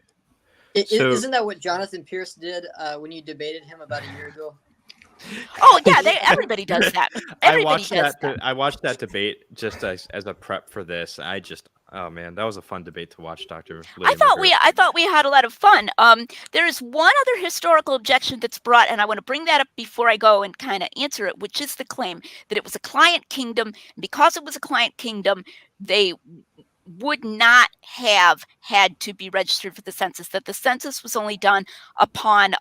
Isn't that what Jonathan Pierce did when you debated him about a year ago?
Oh yeah, everybody does that.
I watched that debate just as a prep for this. Oh man, that was a fun debate to watch, Dr. Lydia McGrew.
I thought we had a lot of fun. There is one other historical objection that's brought, and I want to bring that up before I go and kind of answer it, which is the claim that it was a client kingdom. And because it was a client kingdom, they would not have had to be registered for the census, that the census was only done upon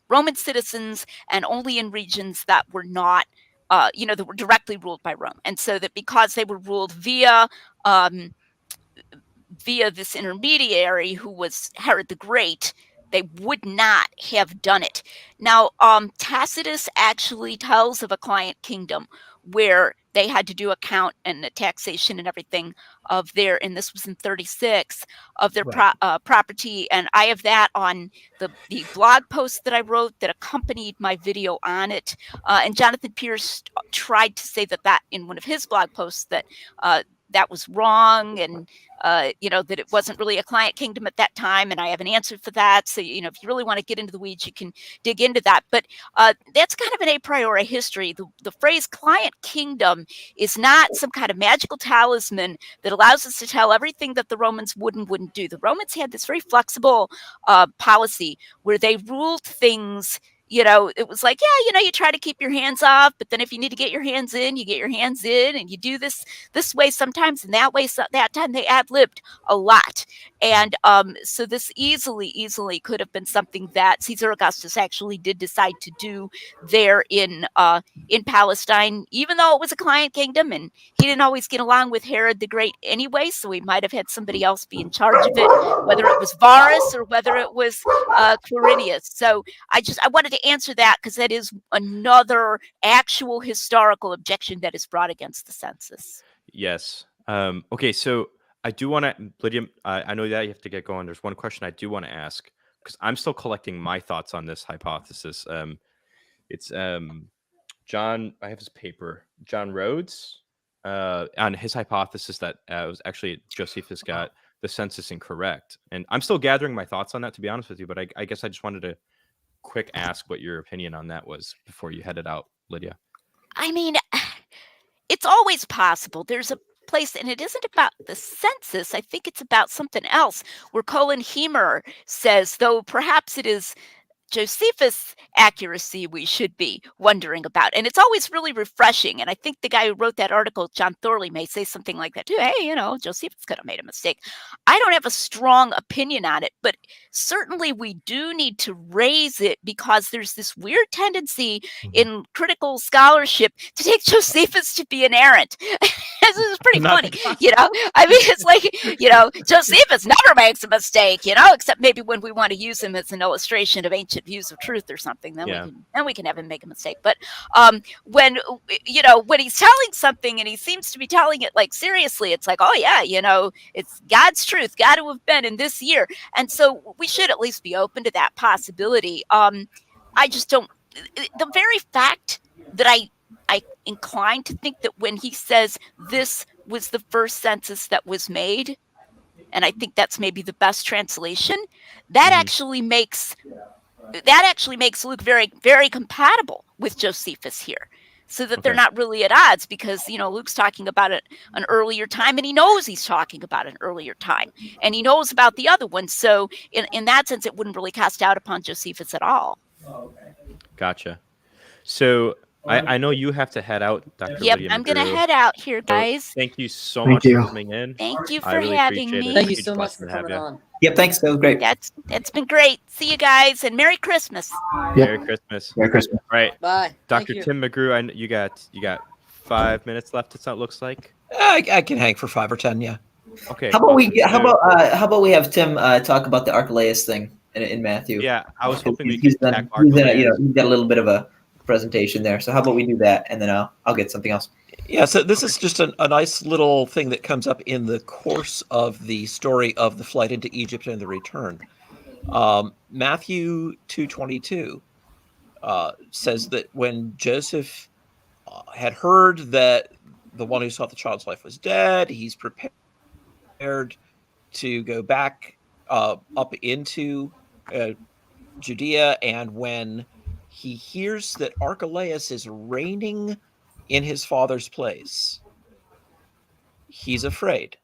Roman citizens and only in regions that were not, that were directly ruled by Rome. And so that because they were ruled via this intermediary who was Herod the Great, they would not have done it. Now, Tacitus actually tells of a client kingdom where they had to do account and the taxation and everything of their, and this was in 36, of their property. And I have that on the blog post that I wrote that accompanied my video on it. And Jonathan Pierce tried to say that in one of his blog posts that that was wrong, and that it wasn't really a client kingdom at that time, and I have an answer for that. So, if you really want to get into the weeds, you can dig into that. But that's kind of an a priori history. The phrase client kingdom is not some kind of magical talisman that allows us to tell everything that the Romans wouldn't do. The Romans had this very flexible policy where they ruled things. It was like, you try to keep your hands off, but then if you need to get your hands in, you get your hands in, and you do this way sometimes, and that way that time. They ad-libbed a lot. And so this easily could have been something that Caesar Augustus actually did decide to do there in Palestine, even though it was a client kingdom, and he didn't always get along with Herod the Great anyway, so he might have had somebody else be in charge of it, whether it was Varus or whether it was Quirinius. So I wanted to answer that because that is another actual historical objection that is brought against the census.
Yes. Okay, so I do want to, Lydia, I know that you have to get going. There's one question I do want to ask because I'm still collecting my thoughts on this hypothesis. It's John, I have his paper, John Rhodes, on his hypothesis that it was actually Josephus got the census incorrect. And I'm still gathering my thoughts on that, to be honest with you, but I guess I just wanted to quick ask what your opinion on that was before you headed out, Lydia.
I mean, it's always possible. There's a place, and it isn't about the census. I think it's about something else, where Colin Hemer says, though perhaps it is Josephus' accuracy we should be wondering about. And it's always really refreshing. And I think the guy who wrote that article, John Thorley, may say something like that too. Hey, Josephus could have made a mistake. I don't have a strong opinion on it, but certainly we do need to raise it because there's this weird tendency in critical scholarship to take Josephus to be an errant. This is pretty funny, I mean, it's like, Josephus never makes a mistake, except maybe when we want to use him as an illustration of ancient views of truth or something, then we can have him make a mistake. But when he's telling something and he seems to be telling it like seriously, it's like, oh yeah, it's God's truth, got to have been in this year. And so we should at least be open to that possibility. I just don't, the very fact that I inclined to think that when he says this was the first census that was made, and I think that's maybe the best translation, that actually makes Luke very, very compatible with Josephus here, so that they're not really at odds, because Luke's talking about an earlier time, and he knows he's talking about an earlier time, and he knows about the other one. So in that sense, it wouldn't really cast doubt upon Josephus at all.
Gotcha. So I know you have to head out, Dr.
Yep,
Lydia
I'm
McGrew.
going to head out here, guys.
So thank you so much for coming in.
Thank you for
really
having
appreciate
me.
it.
Thank you
Huge
so much for
blessing to have
coming
you.
on.
Yep, thanks. That was great.
That's been great. See you guys, and Merry Christmas.
Merry Christmas.
Merry Christmas.
Right.
Bye.
Dr. Tim McGrew, you got 5 minutes left, it looks like.
I can hang for 5 or 10, yeah.
Okay.
How about we have Tim talk about the Archelaus thing in Matthew?
Yeah, I was hoping we
he's
could
done,
tackle Archelaus.
he's got a little bit of a presentation there. So how about we do that, and then I'll get something else.
Yeah, so this is just a nice little thing that comes up in the course of the story of the flight into Egypt and the return. Matthew 2:22 says that when Joseph had heard that the one who sought the child's life was dead, he's prepared to go back up into Judea, and when he hears that Archelaus is reigning in his father's place, he's afraid.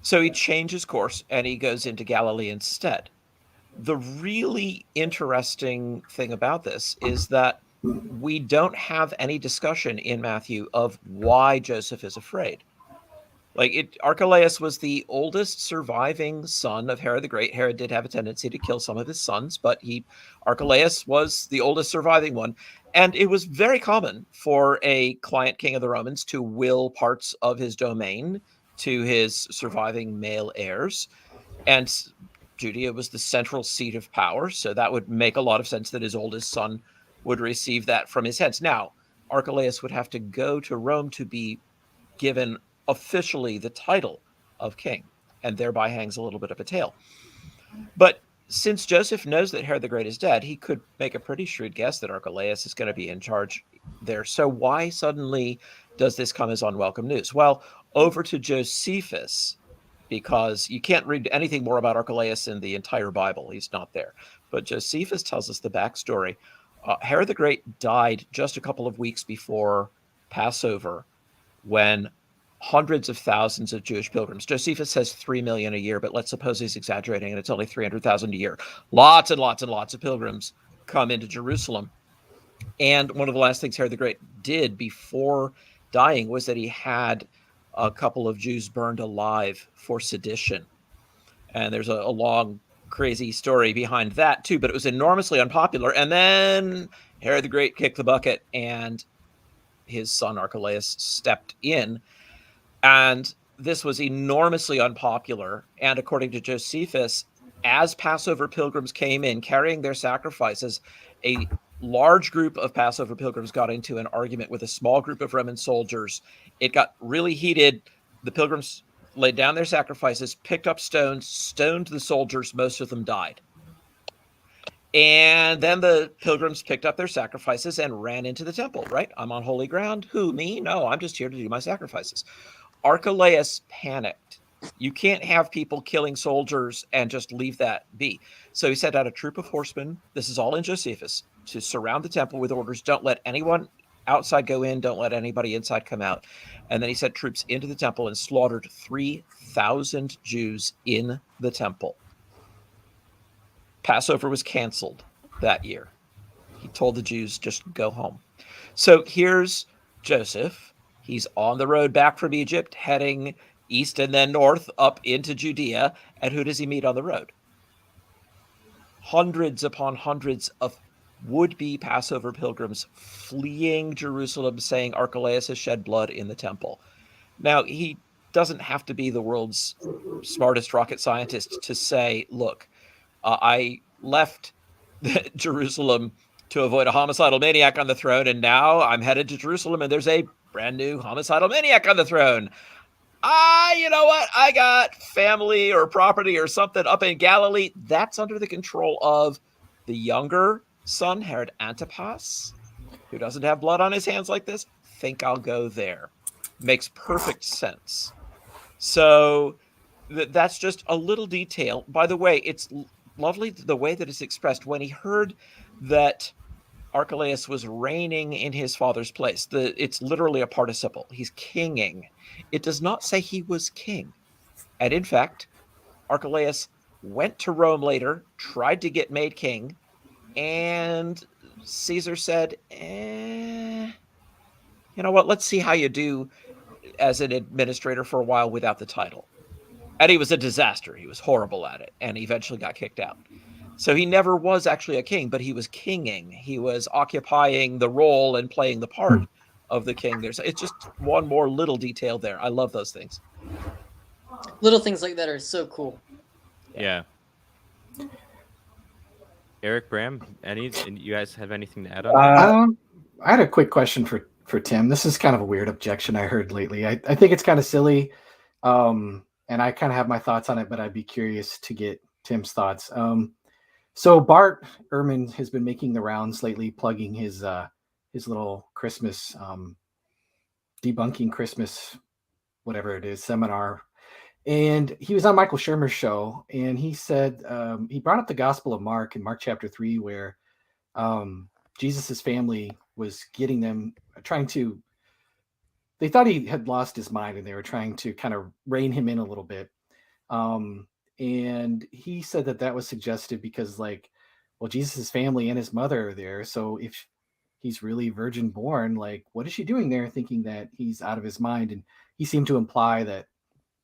So he changes course and he goes into Galilee instead. The really interesting thing about this is that we don't have any discussion in Matthew of why Joseph is afraid. Archelaus was the oldest surviving son of Herod the Great. Herod did have a tendency to kill some of his sons, but Archelaus was the oldest surviving one. And it was very common for a client king of the Romans to will parts of his domain to his surviving male heirs. And Judea was the central seat of power, so that would make a lot of sense that his oldest son would receive that from his hands. Now, Archelaus would have to go to Rome to be given officially the title of king, and thereby hangs a little bit of a tail. But since Joseph knows that Herod the Great is dead, he could make a pretty shrewd guess that Archelaus is going to be in charge there. So why suddenly does this come as unwelcome news? Well, over to Josephus, because you can't read anything more about Archelaus in the entire Bible. He's not there. But Josephus tells us the backstory. Herod the Great died just a couple of weeks before Passover, when hundreds of thousands of Jewish pilgrims. Josephus says 3 million a year, but let's suppose he's exaggerating and it's only 300,000 a year. Lots and lots and lots of pilgrims come into Jerusalem. And one of the last things Herod the Great did before dying was that he had a couple of Jews burned alive for sedition. And there's a long, crazy story behind that too, but it was enormously unpopular. And then Herod the Great kicked the bucket and his son Archelaus stepped in. And this was enormously unpopular. And according to Josephus, as Passover pilgrims came in carrying their sacrifices, a large group of Passover pilgrims got into an argument with a small group of Roman soldiers. It got really heated. The pilgrims laid down their sacrifices, picked up stones, stoned the soldiers. Most of them died. And then the pilgrims picked up their sacrifices and ran into the temple, right? I'm on holy ground. Who, me? No, I'm just here to do my sacrifices. Archelaus panicked. You can't have people killing soldiers and just leave that be. So he sent out a troop of horsemen. This is all in Josephus, to surround the temple with orders. Don't let anyone outside go in. Don't let anybody inside come out. And then he sent troops into the temple and slaughtered 3,000 Jews in the temple. Passover was canceled that year. He told the Jews, just go home. So here's Joseph. He's on the road back from Egypt, heading east and then north up into Judea. And who does he meet on the road? Hundreds upon hundreds of would-be Passover pilgrims fleeing Jerusalem, saying Archelaus has shed blood in the temple. Now, he doesn't have to be the world's smartest rocket scientist to say, look, I left Jerusalem to avoid a homicidal maniac on the throne, and now I'm headed to Jerusalem, and there's a brand new homicidal maniac on the throne. You know what? I got family or property or something up in Galilee. That's under the control of the younger son, Herod Antipas, who doesn't have blood on his hands like this. Think I'll go there. Makes perfect sense. So that's just a little detail. By the way, it's lovely the way that it's expressed. When he heard that Archelaus was reigning in his father's place, it's literally a participle. He's kinging. It does not say he was king. And in fact, Archelaus went to Rome later, tried to get made king, and Caesar said, you know what, let's see how you do as an administrator for a while without the title. And he was a disaster. He was horrible at it, and eventually got kicked out. So he never was actually a king, but he was kinging. He was occupying the role and playing the part of the king. It's just one more little detail there. I love those things.
Little things like that are so cool.
Yeah. Eric, Bram, you guys have anything to add on?
I had a quick question for Tim. This is kind of a weird objection I heard lately. I think it's kind of silly, and I kind of have my thoughts on it, but I'd be curious to get Tim's thoughts. So Bart Ehrman has been making the rounds lately, plugging his little Christmas, debunking Christmas, whatever it is, seminar. And he was on Michael Shermer's show, and he said, he brought up the Gospel of Mark in Mark chapter 3, where Jesus's family was getting them, they thought he had lost his mind, and they were trying to kind of rein him in a little bit. And he said that was suggestive because, like, well, Jesus's family and his mother are there. So if he's really virgin born, like, what is she doing there, thinking that he's out of his mind? And he seemed to imply that,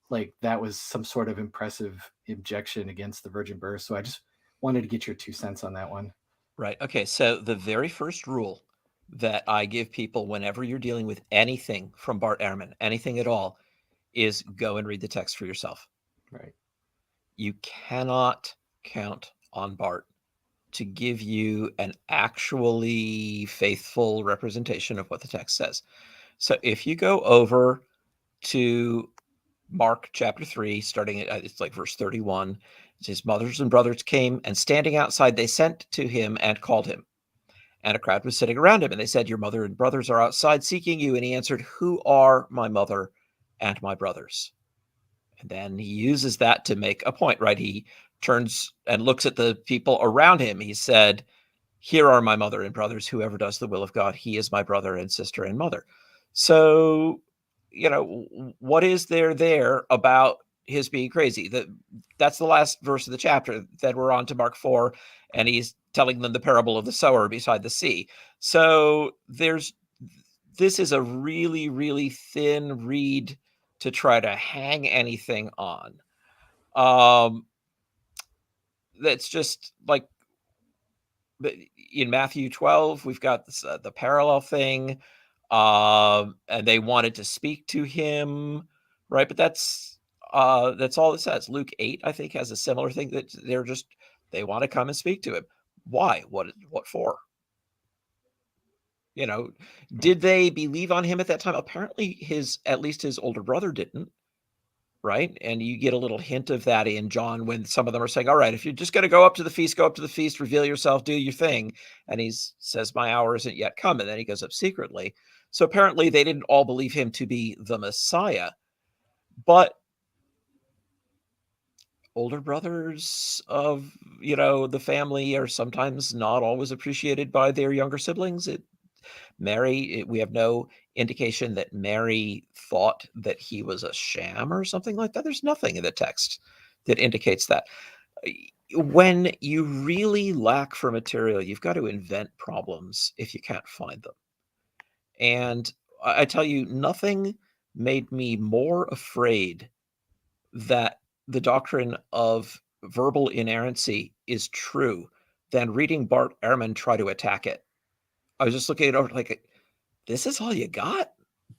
like, that was some sort of impressive objection against the virgin birth. So I just wanted to get your 2 cents on that one.
Right. Okay. So the very first rule that I give people whenever you're dealing with anything from Bart Ehrman, anything at all, is go and read the text for yourself.
Right.
You cannot count on Bart to give you an actually faithful representation of what the text says. So if you go over to Mark chapter 3, starting at it's like verse 31, it says, mothers and brothers came, and standing outside, they sent to him and called him. And a crowd was sitting around him, and they said, your mother and brothers are outside seeking you. And he answered, who are my mother and my brothers? And then he uses that to make a point, right? He turns and looks at the people around him. He said, here are my mother and brothers. Whoever does the will of God, he is my brother and sister and mother. So, you know, what is there about his being crazy? That's the last verse of the chapter. Then we're on to Mark 4, and he's telling them the parable of the sower beside the sea. So this is a really, really thin reed to try to hang anything on. That's just like, in Matthew 12, we've got this, the parallel thing, and they wanted to speak to him, right? But that's all it says. Luke 8, I think, has a similar thing, that they want to come and speak to him. Why? What for? You know, did they believe on him at that time? Apparently at least his older brother didn't, right? And you get a little hint of that in John when some of them are saying, all right, if you're just going to go up to the feast, reveal yourself, do your thing. And he says, my hour isn't yet come. And then he goes up secretly. So apparently they didn't all believe him to be the Messiah. But older brothers of, the family are sometimes not always appreciated by their younger siblings. We have no indication that Mary thought that he was a sham or something like that. There's nothing in the text that indicates that. When you really lack for material, you've got to invent problems if you can't find them. And I tell you, nothing made me more afraid that the doctrine of verbal inerrancy is true than reading Bart Ehrman try to attack it. I was just looking at it over like, this is all you got?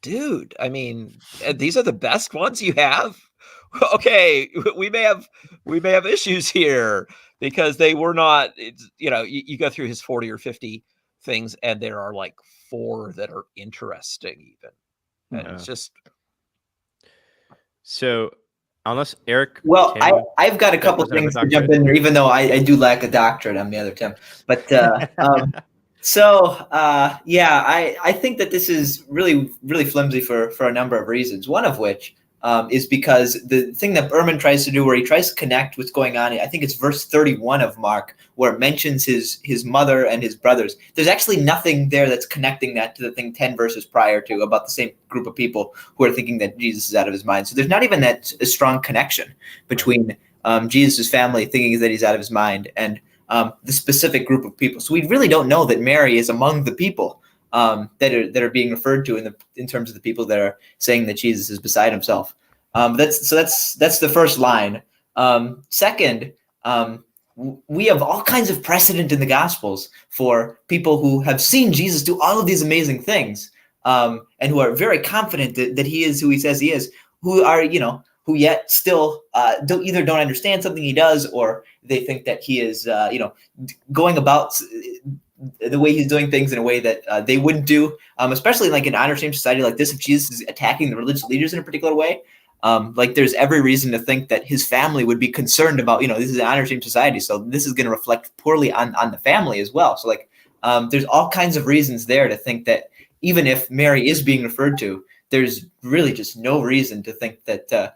Dude, I mean, these are the best ones you have? Okay, we may have issues here, because they were not, you go through his 40 or 50 things, and there are like 4 that are interesting even. And it's just... So, unless Eric...
Well, I've got a couple things to jump in there, even though I do lack a doctorate. I'm the other Tim. But... I think that this is really, really flimsy for a number of reasons. One of which is because the thing that Ehrman tries to do, where he tries to connect what's going on, I think it's verse 31 of Mark, where it mentions his mother and his brothers. There's actually nothing there that's connecting that to the thing 10 verses prior to, about the same group of people who are thinking that Jesus is out of his mind. So there's not even that a strong connection between Jesus' family thinking that he's out of his mind and the specific group of people. So we really don't know that Mary is among the people that are being referred to in terms of the people that are saying that Jesus is beside himself. That's the first line. Second, we have all kinds of precedent in the Gospels for people who have seen Jesus do all of these amazing things, and who are very confident that he is who he says he is, who are, who yet still don't understand something he does, or they think that he is, going about the way he's doing things in a way that they wouldn't do, especially like in honor-shame society like this. If Jesus is attacking the religious leaders in a particular way, like there's every reason to think that his family would be concerned about, this is an honor-shame society, so this is going to reflect poorly on the family as well. So like there's all kinds of reasons there to think that even if Mary is being referred to, there's really just no reason to think that that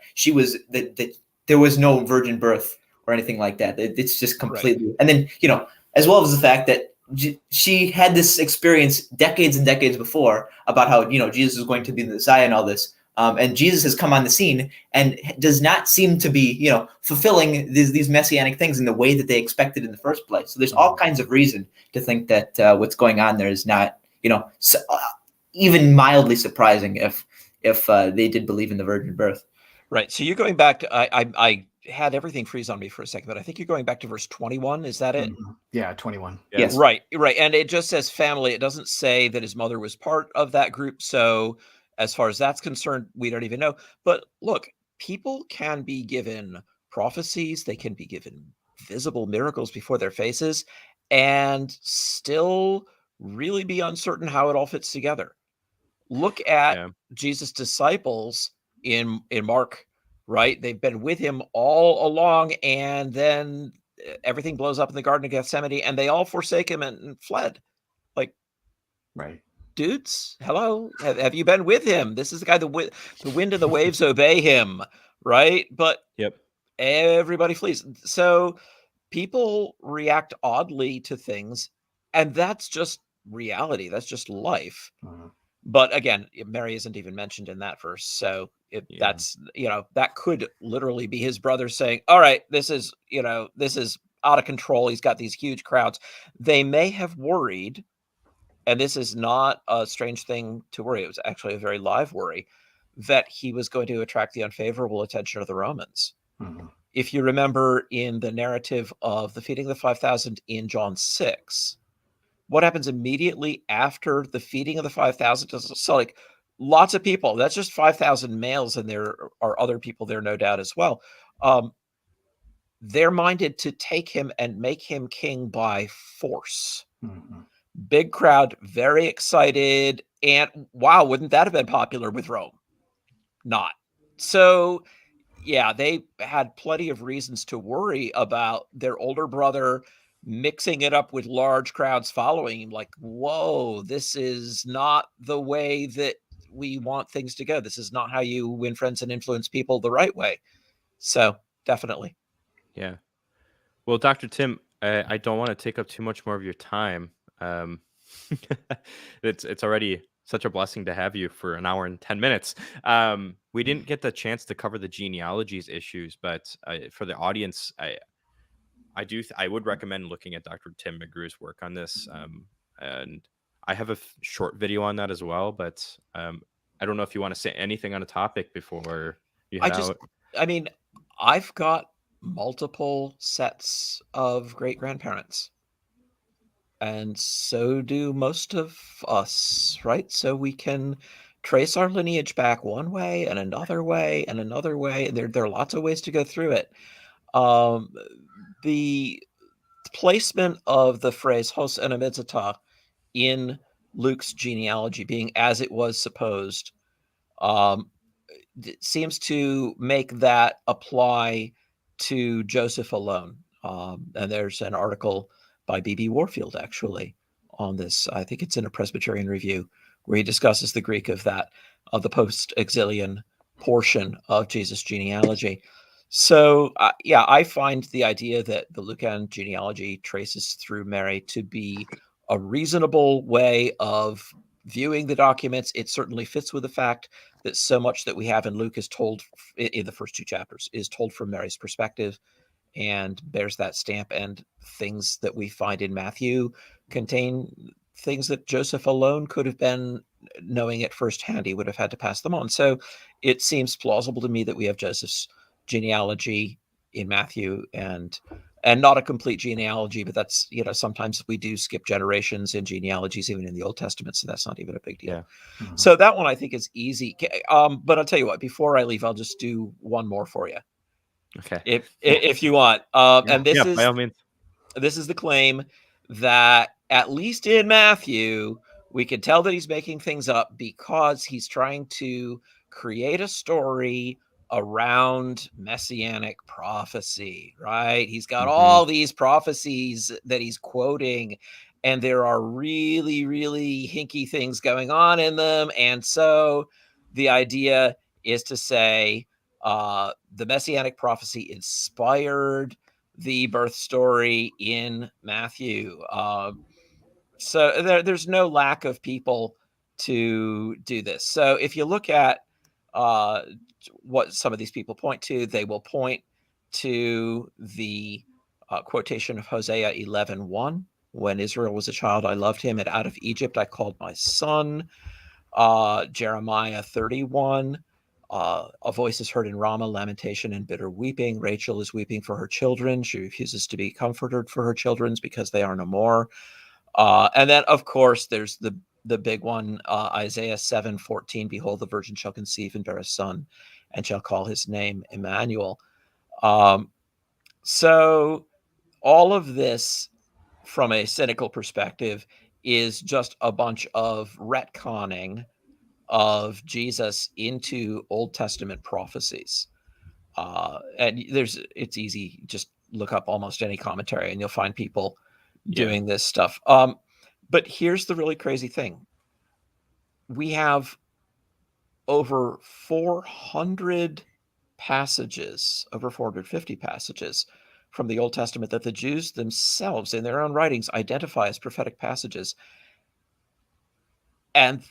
there was no virgin birth or anything like that. It's just completely right. And then, as well as the fact that she had this experience decades and decades before about how, Jesus was going to be the Messiah and all this. And Jesus has come on the scene and does not seem to be, fulfilling these messianic things in the way that they expected in the first place. So there's all kinds of reason to think that what's going on there is not, even mildly surprising if they did believe in the virgin birth.
Right. So you're going back to, I had everything freeze on me for a second, but I think you're going back to verse 21. Is that it?
Mm-hmm. Yeah, 21.
Yes.
Right. And it just says family. It doesn't say that his mother was part of that group. So as far as that's concerned, we don't even know. But look, people can be given prophecies. They can be given visible miracles before their faces and still really be uncertain how it all fits together. Look at Jesus' disciples in Mark, right? They've been with him all along, and then everything blows up in the Garden of Gethsemane, and they all forsake him and fled. Like,
right,
dudes, hello, have you been with him? This is the guy, the wind and the waves obey him, right? But everybody flees. So people react oddly to things, and that's just reality. That's just life. But again, Mary isn't even mentioned in that verse. So that's, that could literally be his brother saying, all right, this is out of control. He's got these huge crowds. They may have worried, and this is not a strange thing to worry. It was actually a very live worry that he was going to attract the unfavorable attention of the Romans. If you remember in the narrative of the feeding of the 5,000 in John 6, what happens immediately after the feeding of the 5,000? So like lots of people, that's just 5,000 males, and there are other people there, no doubt, as well. They're minded to take him and make him king by force. Big crowd, very excited. And wow, wouldn't that have been popular with Rome? Not. So yeah, they had plenty of reasons to worry about their older brother mixing it up with large crowds following him. Like, whoa, this is not the way that we want things to go. This is not how you win friends and influence people the right way. So definitely.
Yeah. Well, Dr. Tim, I don't want to take up too much more of your time. It's already such a blessing to have you for an hour and 10 minutes. We didn't get the chance to cover the genealogies issues, but for the audience, I would recommend looking at Dr. Tim McGrew's work on this. And I have a short video on that as well, but I don't know if you want to say anything on a topic before you head out.
I mean, I've got multiple sets of great-grandparents. And so do most of us, right? So we can trace our lineage back one way and another way and another way. There are lots of ways to go through it. The placement of the phrase hos enemizita in Luke's genealogy being as it was supposed seems to make that apply to Joseph alone. And there's an article by B.B. Warfield, actually, on this. I think it's in a Presbyterian Review, where he discusses the Greek of the post-exilian portion of Jesus' genealogy. So, I find the idea that the Lucan genealogy traces through Mary to be a reasonable way of viewing the documents. It certainly fits with the fact that so much that we have in Luke is told in the first two chapters is told from Mary's perspective, and bears that stamp. And things that we find in Matthew contain things that Joseph alone could have been knowing it firsthand. He would have had to pass them on. So it seems plausible to me that we have Joseph's genealogy in matthew, and not a complete genealogy, but that's, you know, sometimes we do skip generations in genealogies, even in the Old Testament, so that's not even a big deal.
Yeah.
Mm-hmm. So that one I think is easy. But I'll tell you what, before I leave, I'll just do one more for you.
Okay.
If you want. And this is,
by all means.
This is the claim that at least in Matthew, we can tell that he's making things up because he's trying to create a story around messianic prophecy, right? He's got all these prophecies that he's quoting, and there are really, really hinky things going on in them. And so the idea is to say the messianic prophecy inspired the birth story in Matthew. So there's no lack of people to do this. So if you look at what some of these people point to, they will point to the quotation of Hosea 11:1. When Israel was a child, I loved him, and out of Egypt I called my son. Jeremiah 31. A voice is heard in Ramah, lamentation and bitter weeping. Rachel is weeping for her children. She refuses to be comforted for her children because they are no more. And then, of course, there's the big one, Isaiah 7:14. Behold, the virgin shall conceive and bear a son, and shall call his name Emmanuel. So all of this, from a cynical perspective, is just a bunch of retconning of Jesus into Old Testament prophecies. And it's easy, just look up almost any commentary and you'll find people doing this stuff. But here's the really crazy thing. We have over 400 passages, over 450 passages from the Old Testament that the Jews themselves in their own writings identify as prophetic passages. And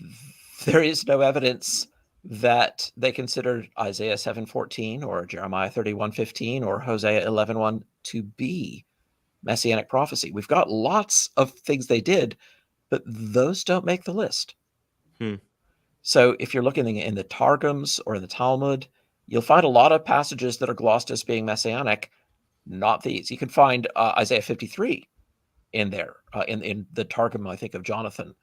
there is no evidence that they considered Isaiah 7:14 or Jeremiah 31:15 or Hosea 11:1 to be Messianic prophecy. We've got lots of things they did, but those don't make the list. So if you're looking in the Targums or in the Talmud, you'll find a lot of passages that are glossed as being Messianic, not these. You can find Isaiah 53 in there, in the Targum, I think, of Jonathan,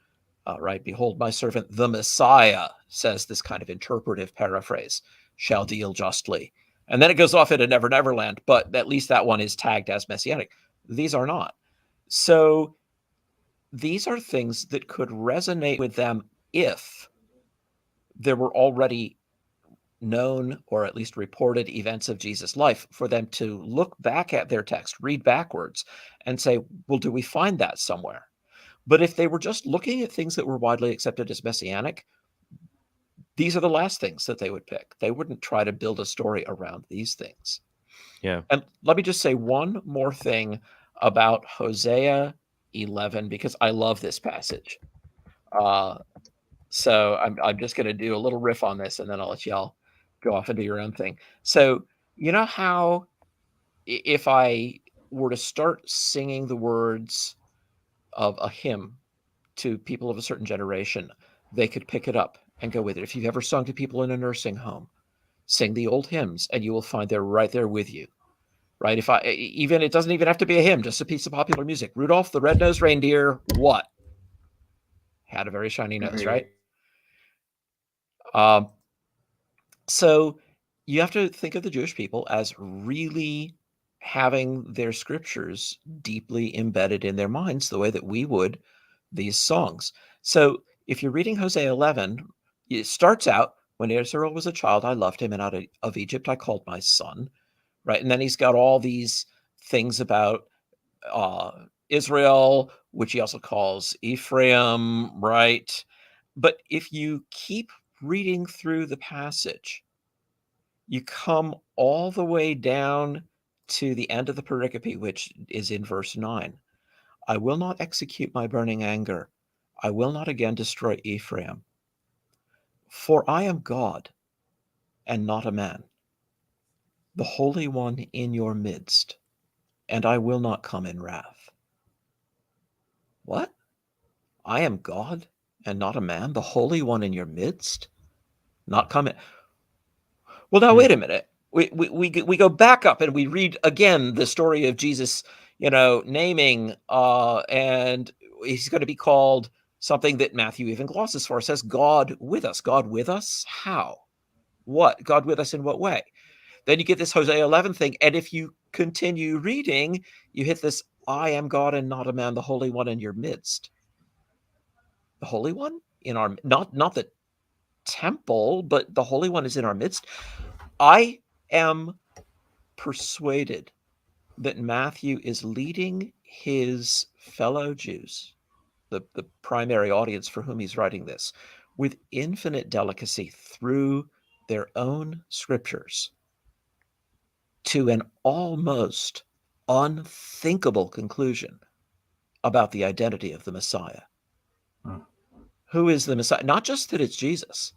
right? Behold, my servant, the Messiah, says this kind of interpretive paraphrase, shall deal justly. And then it goes off into Never Never Land, but at least that one is tagged as Messianic. These are not. So these are things that could resonate with them if there were already known or at least reported events of Jesus' life for them to look back at their text, read backwards, and say, well, do we find that somewhere? But if they were just looking at things that were widely accepted as Messianic, these are the last things that they would pick. They wouldn't try to build a story around these things.
Yeah.
And let me just say one more thing about Hosea 11, because I love this passage. So I'm just going to do a little riff on this, and then I'll let y'all go off and do your own thing. So you know how if I were to start singing the words of a hymn to people of a certain generation, they could pick it up and go with it. If you've ever sung to people in a nursing home, sing the old hymns, and you will find they're right there with you. Right? It doesn't even have to be a hymn, just a piece of popular music. Rudolph the Red-Nosed Reindeer, what? Had a very shiny nose, right? So you have to think of the Jewish people as really having their scriptures deeply embedded in their minds the way that we would these songs. So if you're reading Hosea 11, it starts out, when Israel was a child, I loved him, and out of Egypt I called my son, right? And then he's got all these things about Israel, which he also calls Ephraim, right? But if you keep reading through the passage, you come all the way down to the end of the pericope, which is in verse 9. I will not execute my burning anger. I will not again destroy Ephraim. For I am God and not a man, the Holy One in your midst, and I will not come in wrath. What? I am God and not a man, the Holy One in your midst? Not come in. Well, now, wait a minute. We go back up and we read again the story of Jesus, naming, and he's going to be called something that Matthew even glosses for. It says, God with us. God with us? How? What? God with us in what way? Then you get this Hosea 11 thing. And if you continue reading, you hit this, I am God and not a man, the Holy One in your midst. The Holy One in our, not the temple, but the Holy One is in our midst. I am persuaded that Matthew is leading his fellow Jews, the primary audience for whom he's writing this, with infinite delicacy through their own scriptures to an almost unthinkable conclusion about the identity of the Messiah. Who is the Messiah? Not just that it's Jesus,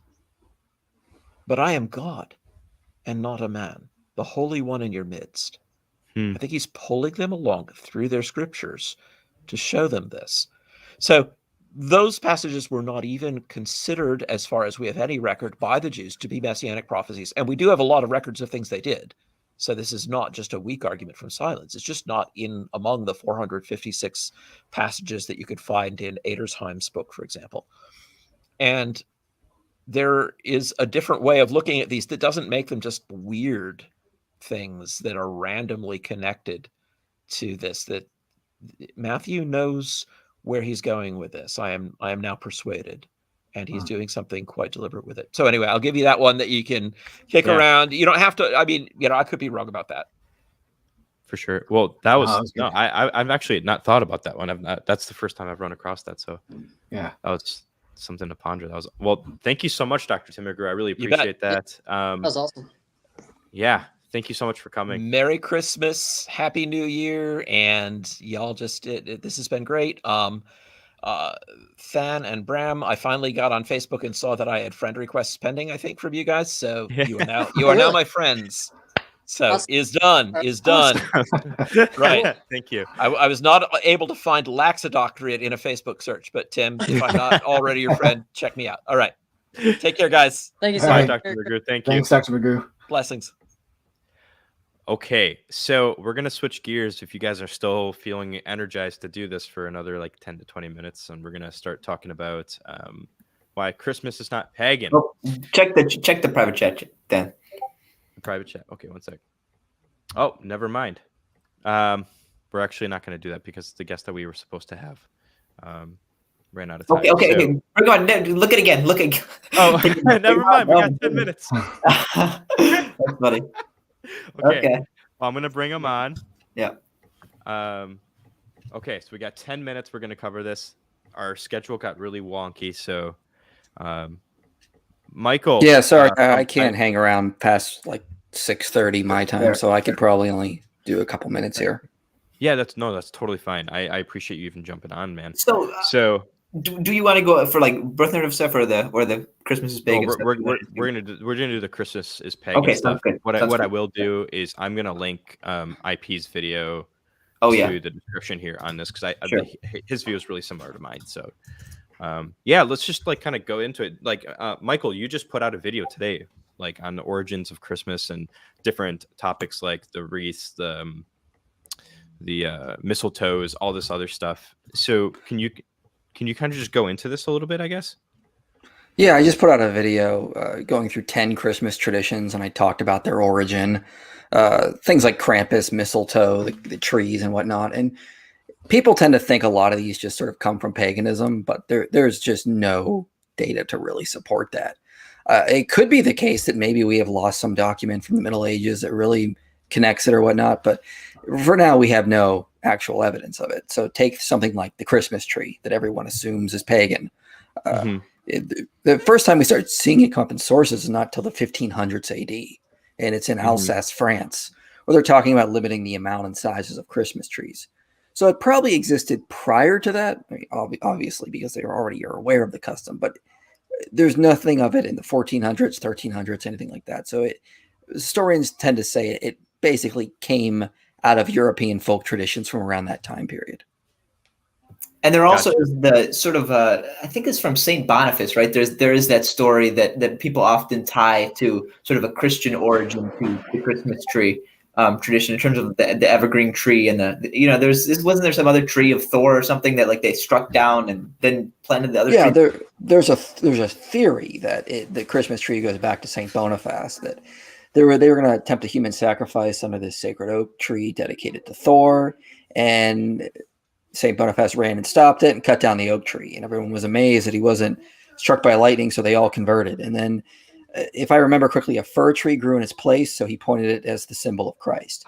but I am God and not a man, the Holy One in your midst. I think he's pulling them along through their scriptures to show them this. So those passages were not even considered, as far as we have any record, by the Jews to be Messianic prophecies. And we do have a lot of records of things they did. So this is not just a weak argument from silence. It's just not in among the 456 passages that you could find in Edersheim's book, for example. And there is a different way of looking at these that doesn't make them just weird things that are randomly connected to this, that Matthew knows where he's going with this. I am now persuaded, and he's doing something quite deliberate with it. So anyway, I'll give you that one that you can kick around. You don't have to. I mean, I could be wrong about that.
For sure. Well, that was
good.
no. I've actually not thought about that one. That's the first time I've run across that. So
yeah,
that was something to ponder. Well. Thank you so much, Dr. Tim McGrew. I really appreciate that.
That was awesome.
Yeah. Thank you so much for coming.
Merry Christmas, Happy New Year, and y'all this has been great. Than and Bram, I finally got on Facebook and saw that I had friend requests pending, I think, from you guys. So you are now my friends. So
Awesome.
is done. Right.
Thank you.
I was not able to find Laxadoctorate in a Facebook search, but Tim, if I'm not already your friend, check me out. All right. Take care, guys.
Thank you so
Bye,
much.
Dr. McGrew. Thank you.
thanks, Dr. McGrew.
Blessings.
Okay, so we're gonna switch gears. If you guys are still feeling energized to do this for another like 10 to 20 minutes, and we're gonna start talking about why Christmas is not pagan.
Oh, check the private chat then.
Private chat. Okay, one sec. Oh, never mind. We're actually not gonna do that because the guest that we were supposed to have ran out of time.
Okay. Bring on. Look at it again. Look at.
Oh, never mind. We got 10 minutes.
That's funny.
Okay. Well, I'm gonna bring him on.
Yeah.
Okay, so we got 10 minutes. We're gonna cover this. Our schedule got really wonky, so Michael.
Yeah, sorry, I can't hang around past like 6:30 my time, so I could probably only do a couple minutes here.
Yeah, that's totally fine. I appreciate you even jumping on, man.
So do you want to go for like birth narrative stuff or the Christmas is pagan?
We're gonna do the Christmas is pagan stuff. What I will do is I'm gonna link IP's video to the description here on this because his view is really similar to mine. So let's just like kind of go into it. Like Michael, you just put out a video today, like on the origins of Christmas and different topics like the wreaths, the mistletoes, all this other stuff. So can you kind of just go into this a little bit, I guess?
Yeah, I just put out a video going through 10 Christmas traditions, and I talked about their origin, things like Krampus, mistletoe, the trees and whatnot. And people tend to think a lot of these just sort of come from paganism, but there's just no data to really support that. It could be the case that maybe we have lost some document from the Middle Ages that really connects it or whatnot, but for now we have no actual evidence of it. So take something like the Christmas tree that everyone assumes is pagan. The first time we start seeing it come up in sources is not till the 1500s AD, and it's in Alsace, France, where they're talking about limiting the amount and sizes of Christmas trees. So it probably existed prior to that, I mean, obviously, because they already are aware of the custom, but there's nothing of it in the 1400s, 1300s, anything like that. So historians tend to say it basically came out of European folk traditions from around that time period.
And there also is the sort of I think it's from Saint Boniface, right? There is that story that people often tie to sort of a Christian origin to the Christmas tree tradition in terms of the evergreen tree and wasn't there some other tree of Thor or something that like they struck down and then planted the other tree?
Yeah, there's a theory that the Christmas tree goes back to Saint Boniface, that they were going to attempt a human sacrifice under this sacred oak tree dedicated to Thor, and St. Boniface ran and stopped it and cut down the oak tree. And everyone was amazed that he wasn't struck by lightning, so they all converted. And then, if I remember correctly, a fir tree grew in its place, so he pointed it as the symbol of Christ.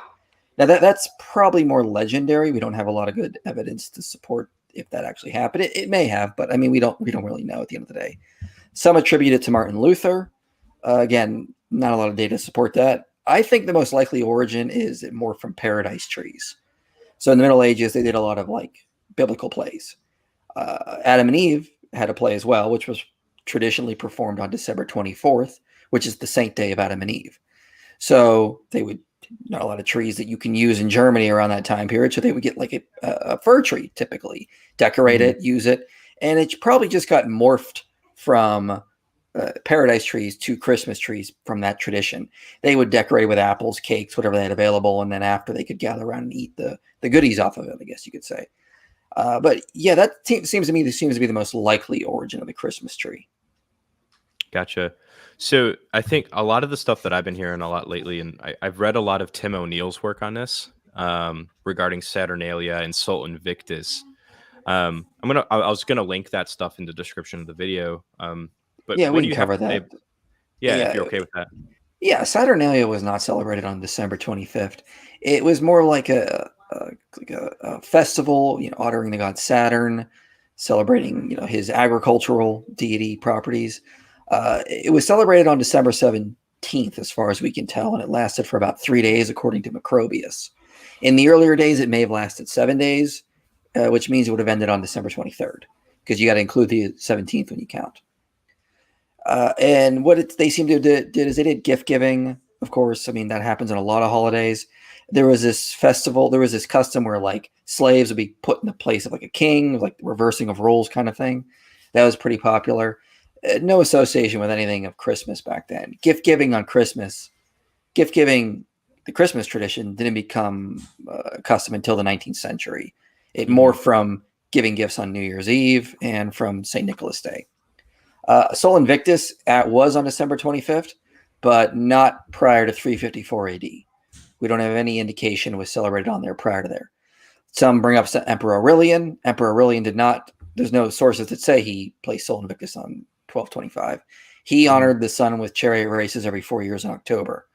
Now, that's probably more legendary. We don't have a lot of good evidence to support if that actually happened. It may have, but I mean, we don't really know at the end of the day. Some attribute it to Martin Luther. Again, not a lot of data to support that. I think the most likely origin is more from paradise trees. So in the Middle Ages, they did a lot of like biblical plays. Adam and Eve had a play as well, which was traditionally performed on December 24th, which is the saint day of Adam and Eve. So they would, not a lot of trees that you can use in Germany around that time period. So they would get like a fir tree, typically, decorate it, use it. And it probably just got morphed from paradise trees to Christmas trees from that tradition. They would decorate with apples, cakes, whatever they had available, and then after they could gather around and eat the goodies off of it, I guess you could say. But yeah, that seems to me the most likely origin of the Christmas tree.
Gotcha. So I think a lot of the stuff that I've been hearing a lot lately, and I've read a lot of Tim O'Neill's work on this. regarding Saturnalia and Sol Invictus. I was gonna link that stuff in the description of the video. But
Yeah,
what
we
do
can
you have
cover
to say?
that.
Yeah,
Yeah.
if you're okay with that.
Yeah, Saturnalia was not celebrated on December 25th. It was more like a festival, honoring the god Saturn, celebrating, his agricultural deity properties. It was celebrated on December 17th, as far as we can tell, and it lasted for about 3 days, according to Macrobius. In the earlier days, it may have lasted 7 days, which means it would have ended on December 23rd, because you got to include the 17th when you count. And what they seem to did is they did gift giving. Of course, I mean, that happens in a lot of holidays. There was this festival. There was this custom where like slaves would be put in the place of like a king, like reversing of roles kind of thing. That was pretty popular. No association with anything of Christmas back then. Gift giving on Christmas, gift giving, the Christmas tradition didn't become custom until the 19th century. It more from giving gifts on New Year's Eve and from St. Nicholas Day. Sol Invictus was on December 25th, but not prior to 354 AD. We don't have any indication it was celebrated on there prior to there. Some bring up Emperor Aurelian. Emperor Aurelian did not. There's no sources that say he placed Sol Invictus on 1225. He honored the sun with chariot races every 4 years in October.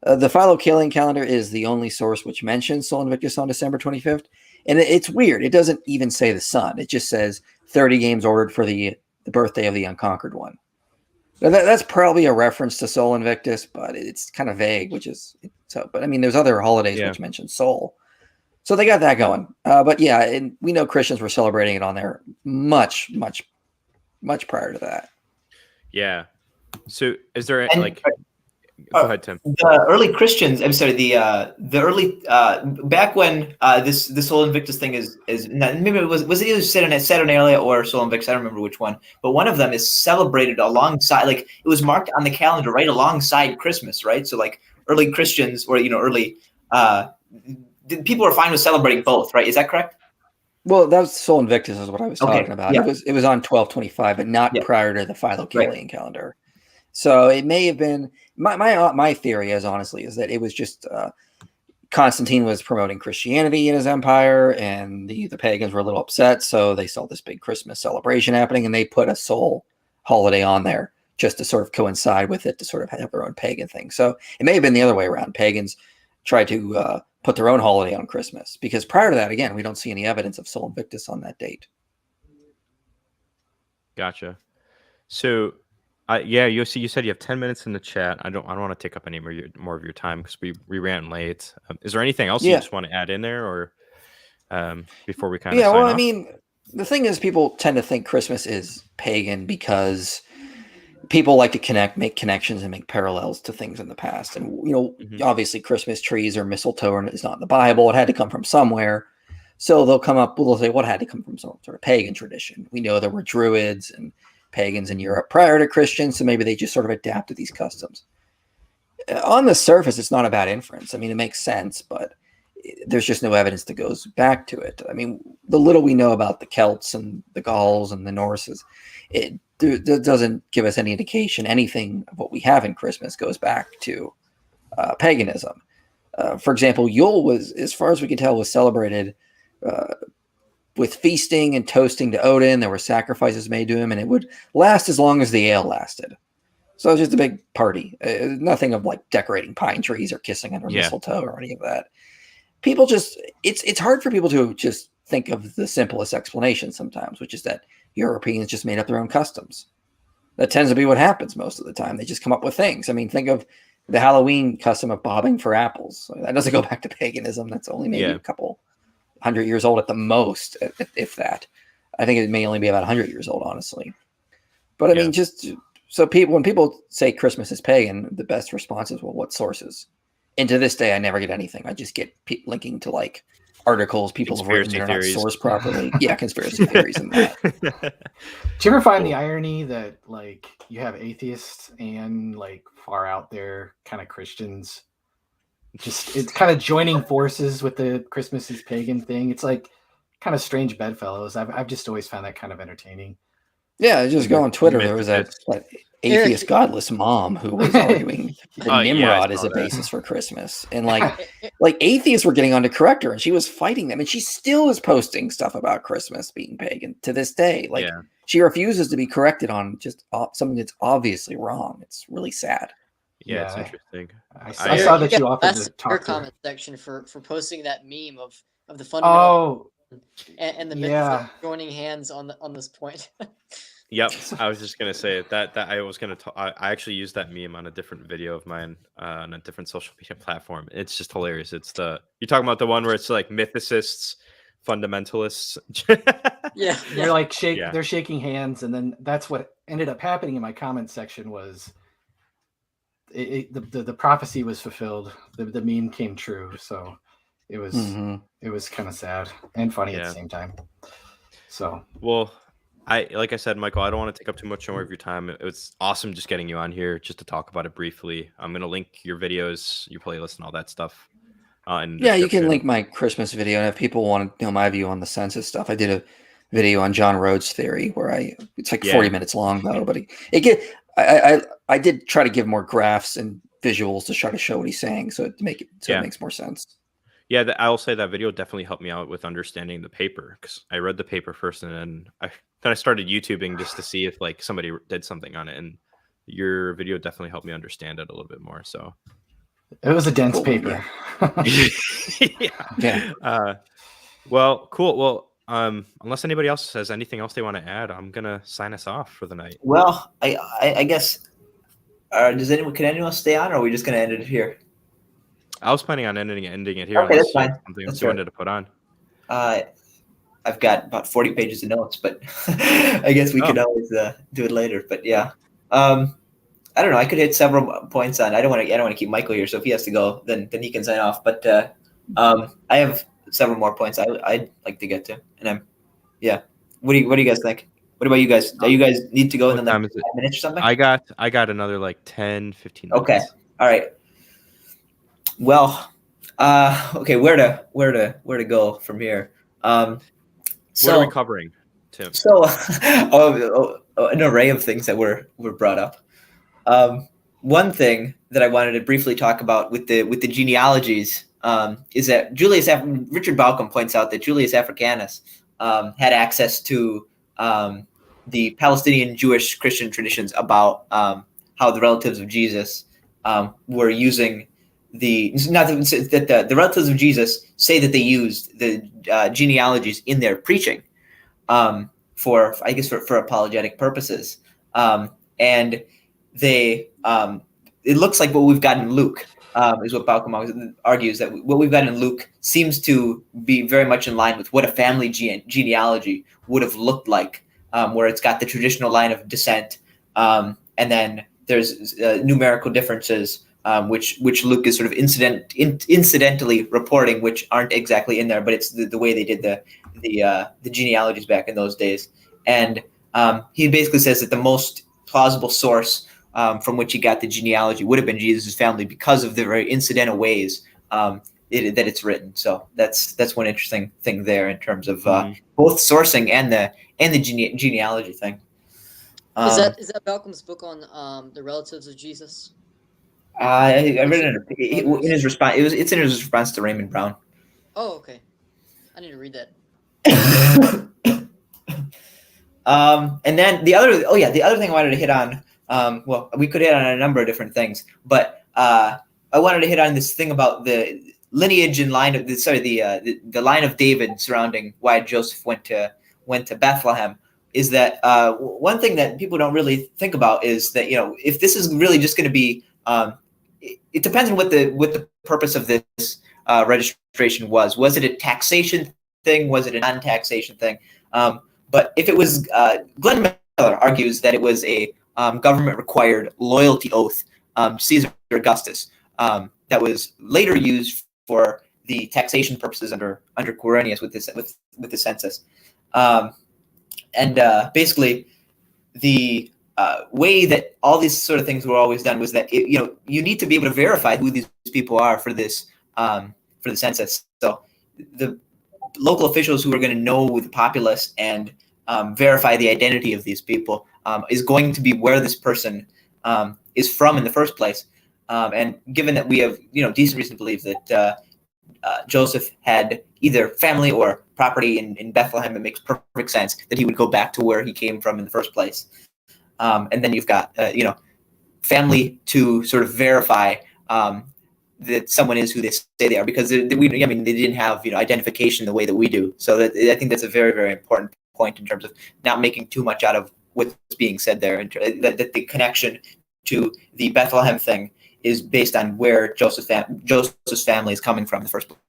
The Philocalian calendar is the only source which mentions Sol Invictus on December 25th. And it's weird. It doesn't even say the sun. It just says 30 games ordered for the birthday of the unconquered one. Now that's probably a reference to Sol Invictus, but it's kind of vague, but I mean, there's other holidays which mention Sol. So they got that going. But yeah, and we know Christians were celebrating it on there much, much, much prior to that.
Yeah. So is there go ahead, Tim.
The early Christians, I'm sorry, the early back when this Sol Invictus thing is maybe it was either Saturnalia or Sol Invictus, I don't remember which one, but one of them is celebrated alongside, like it was marked on the calendar right alongside Christmas, right? So like early Christians or early people were fine with celebrating both, right? Is that correct?
Well, that was Sol Invictus is what I was talking about.
Yeah.
It was on 1225, but not prior to the Philocalian calendar. So it may have been my theory is that it was just Constantine was promoting Christianity in his empire, and the pagans were a little upset, so they saw this big Christmas celebration happening, and they put a Sol holiday on there just to sort of coincide with it, to sort of have their own pagan thing. So it may have been the other way around. Pagans tried to put their own holiday on Christmas, because prior to that, again, we don't see any evidence of Sol Invictus on that date.
Gotcha. So, you said you have 10 minutes in the chat. I don't want to take up any more of your time because we ran late. Is there anything else you just want to add in there, or before we kind of sign off?
I mean, the thing is, people tend to think Christmas is pagan because people like to make connections and make parallels to things in the past. And, obviously Christmas trees or mistletoe is not in the Bible. It had to come from somewhere. So they'll say, what had to come from some sort of pagan tradition? We know there were Druids and pagans in Europe prior to Christians, so maybe they just sort of adapted these customs. On the surface, it's not a bad inference. I mean, it makes sense, but there's just no evidence that goes back to it. I mean, the little we know about the Celts and the Gauls and the Norses, it doesn't give us any indication anything of what we have in Christmas goes back to paganism. For example, Yule was, as far as we can tell, was celebrated with feasting and toasting to Odin. There were sacrifices made to him, and it would last as long as the ale lasted. So it was just a big party. Nothing of like decorating pine trees or kissing under mistletoe or any of that. People just, it's hard for people to just think of the simplest explanation sometimes, which is that Europeans just made up their own customs. That tends to be what happens most of the time. They just come up with things. I mean, think of the Halloween custom of bobbing for apples. That doesn't go back to paganism. That's only maybe a couple 100 years old at the most, if that. I think it may only be about 100 years old, honestly. But I mean, just so when people say Christmas is pagan, the best response is, well, what sources? And to this day, I never get anything. I just get linking to like articles people have written that are not sourced properly. Conspiracy theories and that.
Do you ever find the irony that like you have atheists and like far out there kind of Christians? Just it's kind of joining forces with the Christmas is pagan thing. It's like kind of strange bedfellows. I've just always found that kind of entertaining.
Yeah, just go on Twitter. There was that atheist,
Eric-
godless mom who was arguing that
Oh, yeah, I
Nimrod is
saw
a
that.
basis for Christmas, and like atheists were getting on to correct her, and she was fighting them, and she still is posting stuff about Christmas being pagan to this day. Like
Yeah.
she refuses to be corrected on just something that's obviously wrong. It's really sad.
Yeah, it's
Yeah.
interesting.
I
I
saw
Eric,
that
got
you offered
blasted
to
in your
talk to her.
comment section for posting that meme of the fundamental
Oh,
and the
yeah.
myths joining hands on this point.
Yep, I was just gonna say that I was gonna. I actually used that meme on a different video of mine on a different social media platform. It's just hilarious. It's you're talking about the one where it's like mythicists, fundamentalists.
Yeah,
They're like
Yeah.
they're shaking hands, and then that's what ended up happening in my comment section was the prophecy was fulfilled. The meme came true. So it was it was kind of sad and funny at the same time. So
well, like I said, Michael, I don't want to take up too much more of your time. It was awesome just getting you on here just to talk about it briefly. I'm gonna link your videos, your playlist, and all that stuff.
Yeah, you can link my Christmas video, and if people want to know my view on the census stuff, I did a video on John Rhodes' theory where it's like 40 minutes long though, but I did try to give more graphs and visuals to try to show what he's saying, so it makes more sense.
Yeah, I'll say that video definitely helped me out with understanding the paper, because I read the paper first, and then I started YouTubing just to see if like somebody did something on it, and your video definitely helped me understand it a little bit more. So
it was a dense paper.
Yeah. Well, cool. Well, unless anybody else has anything else they want to add, I'm gonna sign us off for the night.
Well, I guess. Can anyone else stay on, or are we just gonna end it here?
I was planning on ending it here.
Okay, that's fine.
Something else you wanted to put on.
I've got about 40 pages of notes, but I guess we could always do it later. But yeah, I don't know. I could hit several points on. I don't want to keep Michael here, so if he has to go, then he can sign off. But I have several more points I'd like to get to, and What do you guys think? What about you guys? Do you guys need to go in like 5 minutes or something?
I got another like 10, 15 minutes.
Okay. All right. Well, okay. Where to go from here?
What are we covering, Tim?
So, an array of things that were brought up. One thing that I wanted to briefly talk about with the genealogies is that Richard Bauckham points out that Julius Africanus had access to the Palestinian Jewish Christian traditions about how the relatives of Jesus were using the relatives of Jesus say that they used the genealogies in their preaching for apologetic purposes, and they it looks like what we've got in Luke is what Bauckham argues, that what we've got in Luke seems to be very much in line with what a family genealogy would have looked like, where it's got the traditional line of descent, and then there's numerical differences, which Luke is sort of incidentally reporting, which aren't exactly in there, but it's the way they did the genealogies back in those days. And he basically says that the most plausible source from which he got the genealogy would have been Jesus' family, because of the very incidental ways that it's written. So that's one interesting thing there in terms of both sourcing and the genealogy thing.
Is that Bauckham's book on the relatives of Jesus?
I read it in his response. It's in his response to Raymond Brown.
Oh, okay. I need to read that.
And then the other thing I wanted to hit on. Well, we could hit on a number of different things, but I wanted to hit on this thing about the lineage and line of the line of David surrounding why Joseph went to Bethlehem. Is that one thing that people don't really think about, is that, if this is really just going to be, it depends on what the purpose of this registration was. Was it a taxation thing? Was it a non-taxation thing? But if it was, Glenn Miller argues that it was a government-required loyalty oath, Caesar Augustus, that was later used for the taxation purposes under Quirinius with the census. And basically, the way that all these sort of things were always done was that you need to be able to verify who these people are for this for the census. So the local officials who are going to know the populace and verify the identity of these people is going to be where this person is from in the first place. And given that we have, decent reason to believe that Joseph had either family or property in Bethlehem, it makes perfect sense that he would go back to where he came from in the first place. And then you've got, family to sort of verify that someone is who they say they are, because they didn't have identification the way that we do. So I think that's a very, very important point in terms of not making too much out of what's being said there, and that the connection to the Bethlehem thing is based on where Joseph's family is coming from in the first place.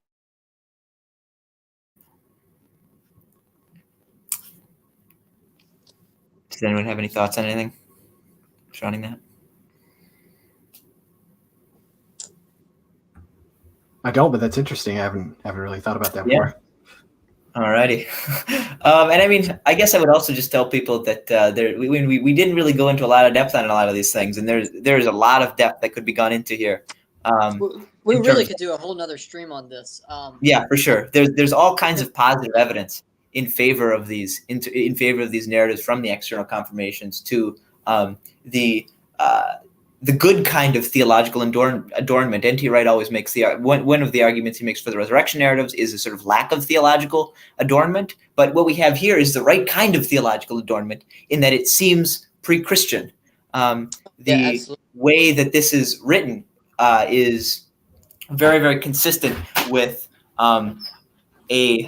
Does anyone have any thoughts on anything surrounding that?
I don't, but that's interesting. I haven't really thought about that before.
Alrighty. And I guess I would also just tell people that we didn't really go into a lot of depth on a lot of these things, and there's a lot of depth that could be gone into here.
We really could do a whole nother stream on this.
Yeah, for sure. There's all kinds of positive evidence in favor of these narratives, from the external confirmations to the good kind of theological adornment. N.T. Wright always makes one of the arguments he makes for the resurrection narratives is a sort of lack of theological adornment. But what we have here is the right kind of theological adornment, in that it seems pre-Christian. The way that this is written is very, very consistent with a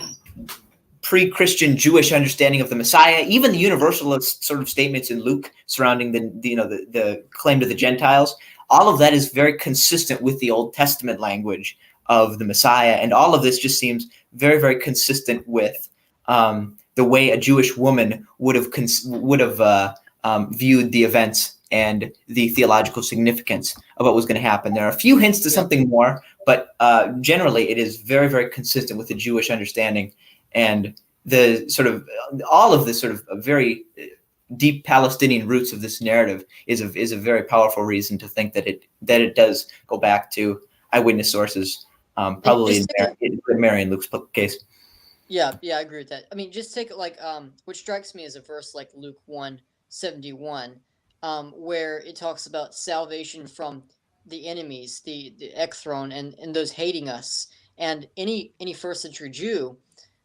pre-Christian Jewish understanding of the Messiah. Even the universalist sort of statements in Luke surrounding the claim to the Gentiles, all of that is very consistent with the Old Testament language of the Messiah, and all of this just seems very, very consistent with the way a Jewish woman would have viewed the events and the theological significance of what was going to happen. There are a few hints to something more, but generally it is very, very consistent with the Jewish understanding. And the sort of all of this sort of very deep Palestinian roots of this narrative is a very powerful reason to think that it does go back to eyewitness sources, probably in Mary and Luke's case.
Yeah, I agree with that. Just take what strikes me as a verse like Luke 1:71, where it talks about salvation from the enemies, the ekthron, and those hating us. And any first century Jew,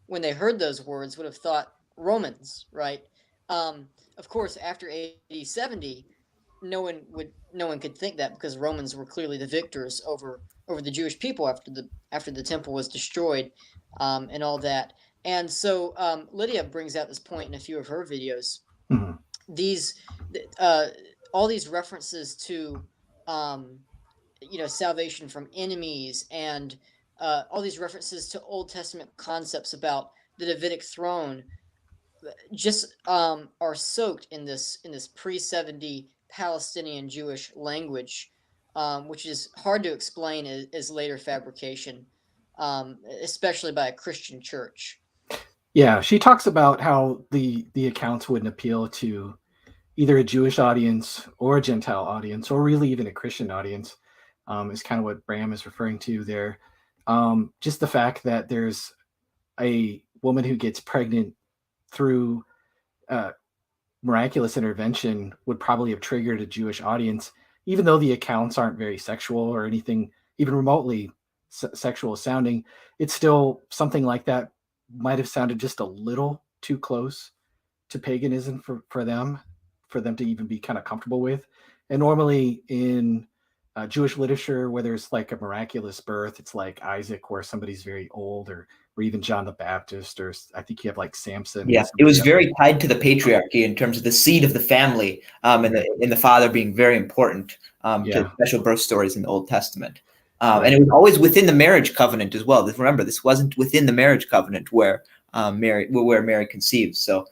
when they heard those words, would have thought Romans, right? Of course, after AD 70, no one could think that, because Romans were clearly the victors over the Jewish people after the temple was destroyed, and all that. And so Lydia brings out this point in a few of her videos.
Mm-hmm.
All these references to salvation from enemies, and all these references to Old Testament concepts about the Davidic throne just are soaked in this pre-70 Palestinian Jewish language, which is hard to explain as later fabrication, especially by a Christian church.
Yeah, she talks about how the accounts wouldn't appeal to either a Jewish audience or a Gentile audience, or really even a Christian audience, is kind of what Bram is referring to there. Just the fact that there's a woman who gets pregnant through miraculous intervention would probably have triggered a Jewish audience, even though the accounts aren't very sexual or anything even remotely sexual sounding. It's still something like that might have sounded just a little too close to paganism for them to even be kind of comfortable with. And normally in Jewish literature, where there's like a miraculous birth, it's like Isaac, where somebody's very old, or even John the Baptist, or I think you have like Samson.
Yeah, it was very tied to the patriarchy in terms of the seed of the family, and the father being very important to special birth stories in the Old Testament. And it was always within the marriage covenant as well. Remember, this wasn't within the marriage covenant where Mary conceived. So,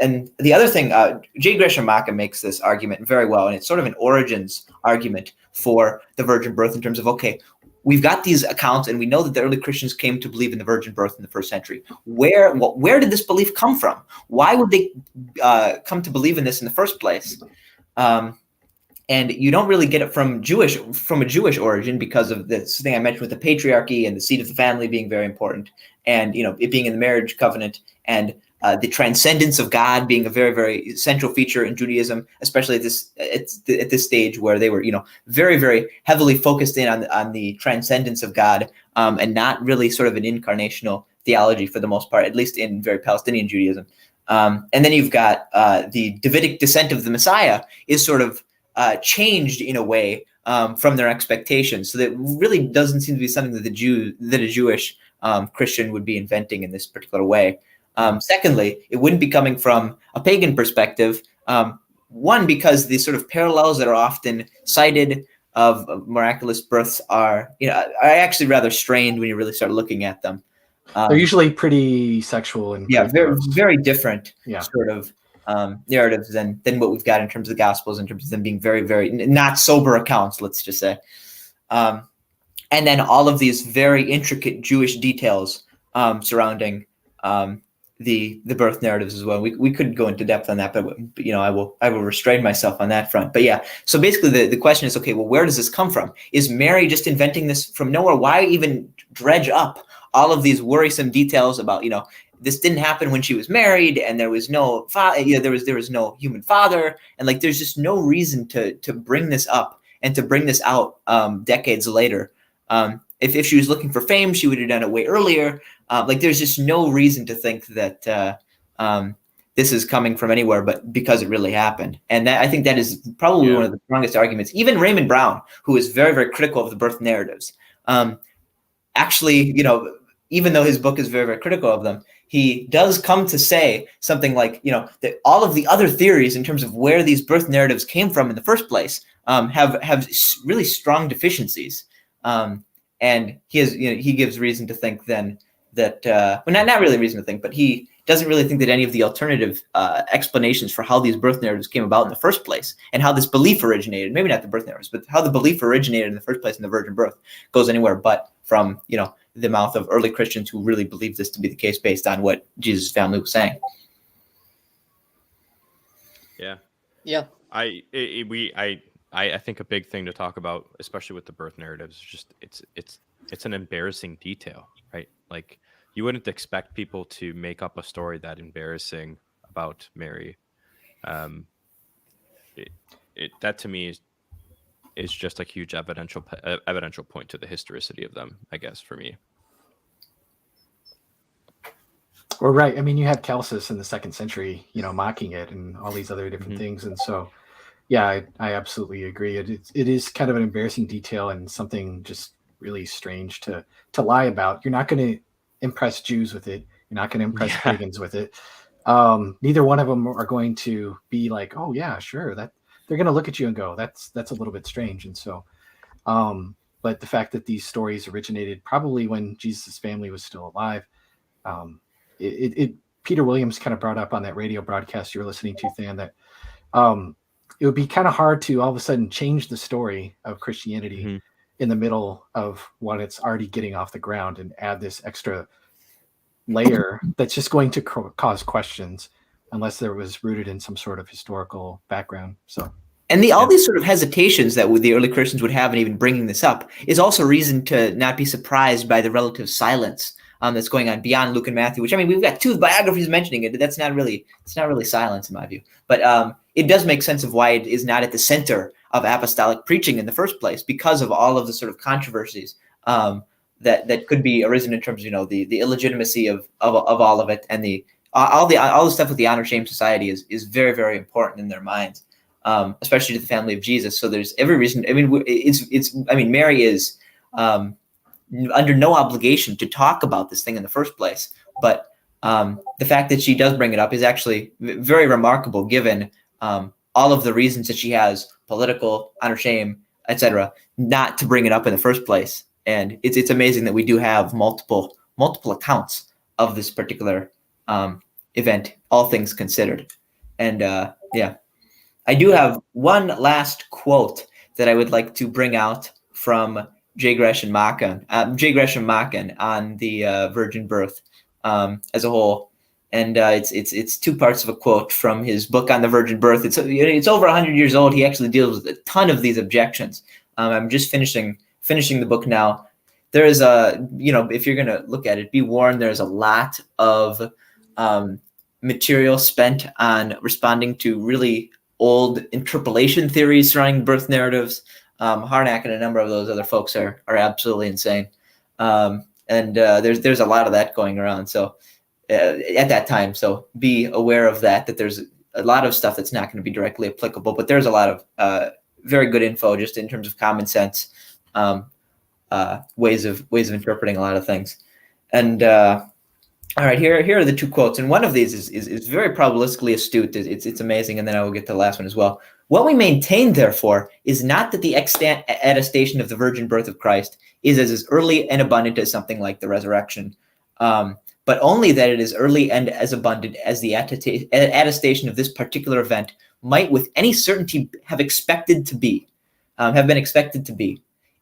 and the other thing, J. Gresham Machen makes this argument very well, and it's sort of an origins argument for the virgin birth in terms of, okay, we've got these accounts, and we know that the early Christians came to believe in the virgin birth in the first century. Where did this belief come from? Why would they come to believe in this in the first place? And you don't really get it from a Jewish origin because of this thing I mentioned with the patriarchy and the seat of the family being very important, and it being in the marriage covenant, and the transcendence of God being a very, very central feature in Judaism, especially at this stage where they were very, very heavily focused in on the transcendence of God, and not really sort of an incarnational theology for the most part, at least in very Palestinian Judaism. And then you've got the Davidic descent of the Messiah is sort of changed in a way from their expectations. So that really doesn't seem to be something that a Jewish Christian would be inventing in this particular way. Secondly, it wouldn't be coming from a pagan perspective. One, because the sort of parallels that are often cited of miraculous births are actually rather strained when you really start looking at them.
They're usually pretty sexual and
very, very different sort of narratives than what we've got in terms of the Gospels, in terms of them being very, very not sober accounts, let's just say. And then all of these very intricate Jewish details surrounding the birth narratives as well. We could go into depth on that, but I will restrain myself on that front. But yeah, so basically the question is, okay, well, where does this come from? Is Mary just inventing this from nowhere? Why even dredge up all of these worrisome details about this didn't happen when she was married, and there was no there was no human father, and there's just no reason to bring this up and to bring this out decades later. If she was looking for fame, she would have done it way earlier. There's just no reason to think that this is coming from anywhere but because it really happened. And I think that is probably one of the strongest arguments. Even Raymond Brown, who is very, very critical of the birth narratives, actually, even though his book is very, very critical of them, he does come to say something like, that all of the other theories in terms of where these birth narratives came from in the first place have really strong deficiencies. And he gives reason to think then that, not really reason to think, but he doesn't really think that any of the alternative explanations for how these birth narratives came about in the first place and how this belief originated, maybe not the birth narratives, but how the belief originated in the first place in the virgin birth goes anywhere but from, the mouth of early Christians who really believed this to be the case based on what Jesus' family was saying.
Yeah.
Yeah.
I think a big thing to talk about, especially with the birth narratives, is just it's an embarrassing detail, right? You wouldn't expect people to make up a story that embarrassing about Mary. That to me is just a huge evidential point to the historicity of them, I guess, for me.
Well, right. I mean, you had Celsus in the 2nd century, mocking it and all these other different things. And so, yeah, I absolutely agree. It is kind of an embarrassing detail and something just really strange to lie about. You're not going to impress Jews with it. You're not going to impress pagans with it. Neither one of them are going to be like, oh yeah, sure. That they're going to look at you and go, that's a little bit strange. And so, but the fact that these stories originated probably when Jesus' family was still alive, Peter Williams kind of brought up on that radio broadcast you were listening to, Than, that it would be kind of hard to all of a sudden change the story of Christianity in the middle of when it's already getting off the ground and add this extra layer that's just going to cause questions unless there was rooted in some sort of historical background. So,
and all these sort of hesitations that the early Christians would have in even bringing this up is also reason to not be surprised by the relative silence that's going on beyond Luke and Matthew, which, I mean, we've got 2 biographies mentioning it. It's not really silence in my view, but it does make sense of why it is not at the center of apostolic preaching in the first place, because of all of the sort of controversies that could be arisen in terms of, the illegitimacy of all of it, and all the stuff with the honor shame society is very, very important in their minds, especially to the family of Jesus. So there's every reason. I mean, Mary is under no obligation to talk about this thing in the first place, but the fact that she does bring it up is actually very remarkable, given all of the reasons that she has, political, honor shame, etc., not to bring it up in the first place. And it's amazing that we do have multiple accounts of this particular event, all things considered. And I do have one last quote that I would like to bring out from J. Gresham Machen on the virgin birth as a whole. And it's two parts of a quote from his book on the virgin birth. It's over 100 years old. He actually deals with a ton of these objections. I'm just finishing the book now. There is if you're going to look at it, be warned, there's a lot of material spent on responding to really old interpolation theories surrounding birth narratives. Harnack and a number of those other folks are absolutely insane. There's a lot of that going around. So at that time, so be aware of that there's a lot of stuff that's not going to be directly applicable, but there's a lot of very good info just in terms of common sense ways of interpreting a lot of things. And all right, here are the two quotes, and one of these is very probabilistically astute. It's amazing, and then I will get to the last one as well. What we maintain, therefore, is not that the extant attestation of the virgin birth of Christ is as early and abundant as something like the resurrection, but only that it is early and as abundant as the attestation of this particular event might with any certainty have been expected to be.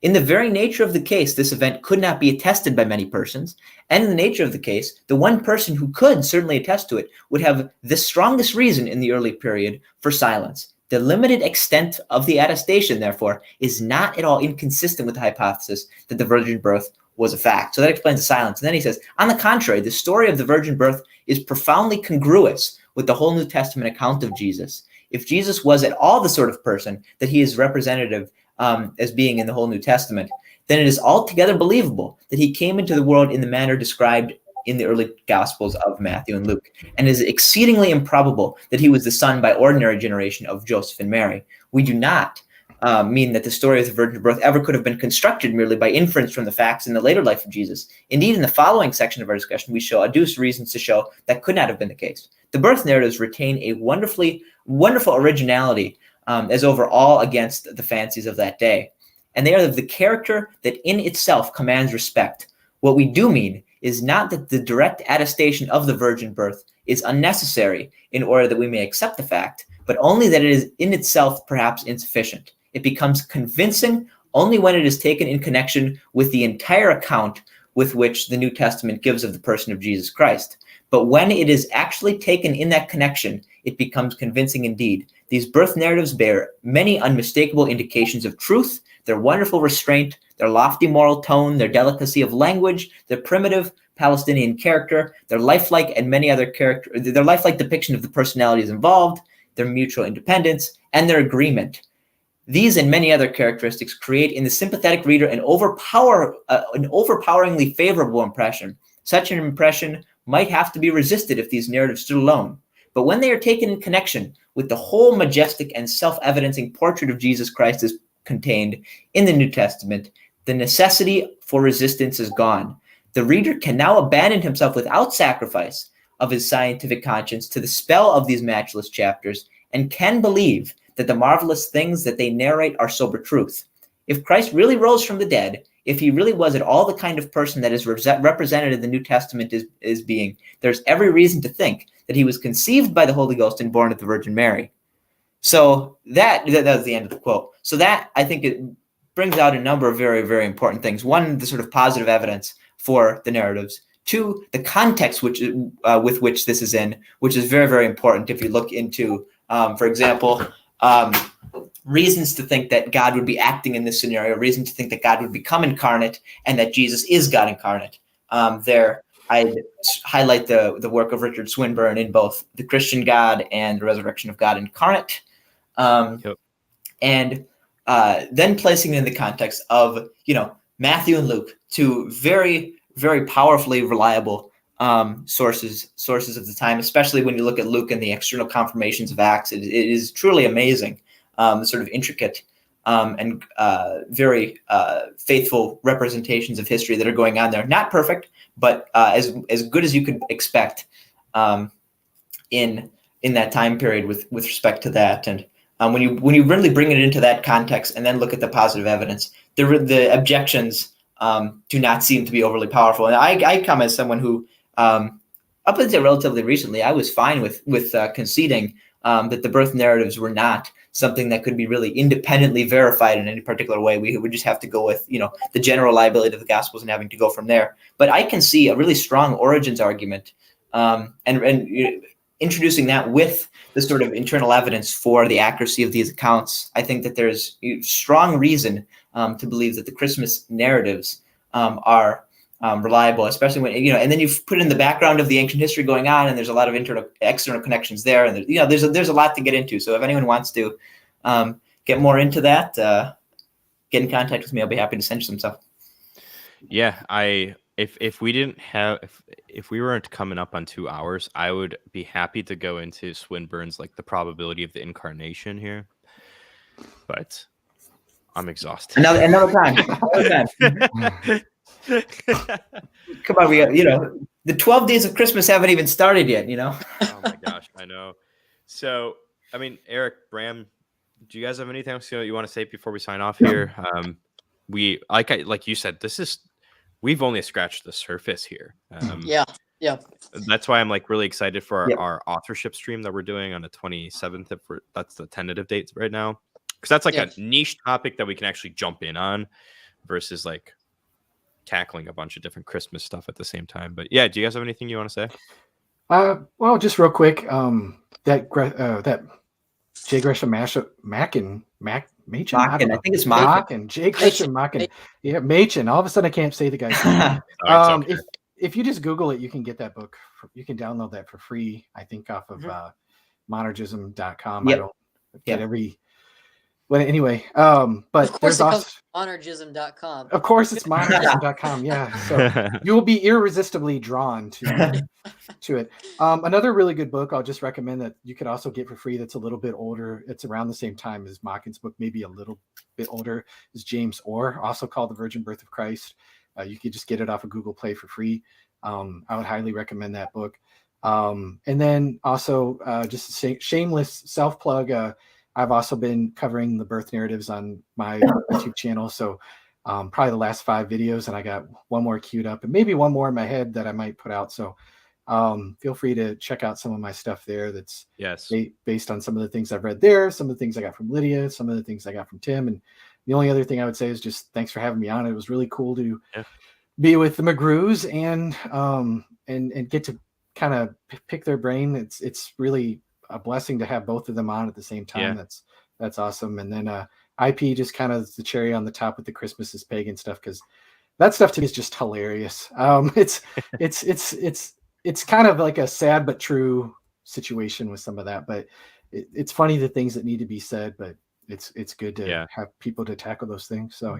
In the very nature of the case, this event could not be attested by many persons, and in the nature of the case, the one person who could certainly attest to it would have the strongest reason in the early period for silence. The limited extent of the attestation, therefore, is not at all inconsistent with the hypothesis that the virgin birth was a fact. So that explains the silence. And then he says, on the contrary, the story of the virgin birth is profoundly congruous with the whole New Testament account of Jesus. If Jesus was at all the sort of person that he is representative as being in the whole New Testament, then it is altogether believable that he came into the world in the manner described in the early Gospels of Matthew and Luke, and it is exceedingly improbable that he was the son by ordinary generation of Joseph and Mary. We do not mean that the story of the virgin birth ever could have been constructed merely by inference from the facts in the later life of Jesus. Indeed, in the following section of our discussion, we shall adduce reasons to show that could not have been the case. The birth narratives retain a wonderful originality as overall against the fancies of that day. And they are of the character that in itself commands respect. What we do mean is not that the direct attestation of the virgin birth is unnecessary in order that we may accept the fact, but only that it is in itself perhaps insufficient. It becomes convincing only when it is taken in connection with the entire account with which the New Testament gives of the person of Jesus Christ. But when it is actually taken in that connection, it becomes convincing indeed. These birth narratives bear many unmistakable indications of truth, their wonderful restraint, their lofty moral tone, their delicacy of language, their primitive Palestinian character, their lifelike depiction of the personalities involved, their mutual independence, and their agreement. These and many other characteristics create in the sympathetic reader an overpoweringly favorable impression. Such an impression might have to be resisted if these narratives stood alone. But when they are taken in connection with the whole majestic and self-evidencing portrait of Jesus Christ as contained in the New Testament, the necessity for resistance is gone. The reader can now abandon himself without sacrifice of his scientific conscience to the spell of these matchless chapters and can believe that the marvelous things that they narrate are sober truth. If Christ really rose from the dead, if he really was at all the kind of person that is represented in the New Testament as being, there's every reason to think that he was conceived by the Holy Ghost and born of the Virgin Mary. So that was the end of the quote. So that, I think, it brings out a number of very, very important things. One, the sort of positive evidence for the narratives. Two, the context with which this is in, which is very, very important. If you look into, for example, reasons to think that God would be acting in this scenario, reason to think that God would become incarnate and that Jesus is God incarnate. There, I'd highlight the work of Richard Swinburne in both The Christian God and The Resurrection of God Incarnate. And then placing it in the context of, Matthew and Luke, two very, very powerfully reliable sources of the time, especially when you look at Luke and the external confirmations of Acts. It is truly amazing, the sort of intricate and very faithful representations of history that are going on there. Not perfect, but as good as you could expect in that time period with respect to that. And when you really bring it into that context and then look at the positive evidence, the objections do not seem to be overly powerful. And I come as someone who, up until relatively recently, I was fine with conceding that the birth narratives were not something that could be really independently verified in any particular way. We would just have to go with, the general reliability of the Gospels and having to go from there. But I can see a really strong origins argument and introducing that with the sort of internal evidence for the accuracy of these accounts, I think that there's strong reason to believe that the Christmas narratives are reliable, especially when, and then you've put in the background of the ancient history going on, and there's a lot of external connections there, and there's a lot to get into. So if anyone wants to get more into that, get in contact with me. I'll be happy to send you some stuff.
Yeah, if we weren't coming up on 2 hours, I would be happy to go into Swinburne's like the probability of the incarnation here, but I'm exhausted.
Another time. Come on, we got, the 12 days of Christmas haven't even started yet.
Oh my gosh, I know. So, I mean, Eric, Bram, do you guys have anything else you want to say before we sign off here? We like you said, we've only scratched the surface here.
Yeah.
That's why I'm like really excited for our authorship stream that we're doing on the 27th. That's the tentative date right now, because that's like a niche topic that we can actually jump in on, versus like tackling a bunch of different Christmas stuff at the same time. But yeah, do you guys have anything you want to say?
Well, just real quick, that J. Gresham Machen,
I think it's Machen.
J. Gresham Machen. Yeah, Machen. All of a sudden, I can't say the guy's name.
Okay.
If you just Google it, you can get that book. You can download that for free, I think, off of monergism.com.
Yep.
I don't get every. Well, anyway, but there's also
monergism.com.
Of course, it's monergism.com. Yeah, so you will be irresistibly drawn to it. Another really good book I'll just recommend that you could also get for free. That's a little bit older. It's around the same time as Machen's book, maybe a little bit older. Is James Orr, also called The Virgin Birth of Christ. You could just get it off of Google Play for free. I would highly recommend that book. And then also just a shameless self plug. I've also been covering the birth narratives on my YouTube channel. So probably the last 5 videos, and I got one more queued up and maybe one more in my head that I might put out. So feel free to check out some of my stuff there. That's based on some of the things I've read there, some of the things I got from Lydia, some of the things I got from Tim. And the only other thing I would say is just thanks for having me on. It was really cool to be with the McGrews and get to kind of pick their brain. It's really a blessing to have both of them on at the same time. That's awesome. And then IP just kind of the cherry on the top with the Christmas is Pagan stuff, because that stuff to me is just hilarious. It's kind of like a sad but true situation with some of that, but it's funny the things that need to be said, but it's good to have people to tackle those things. So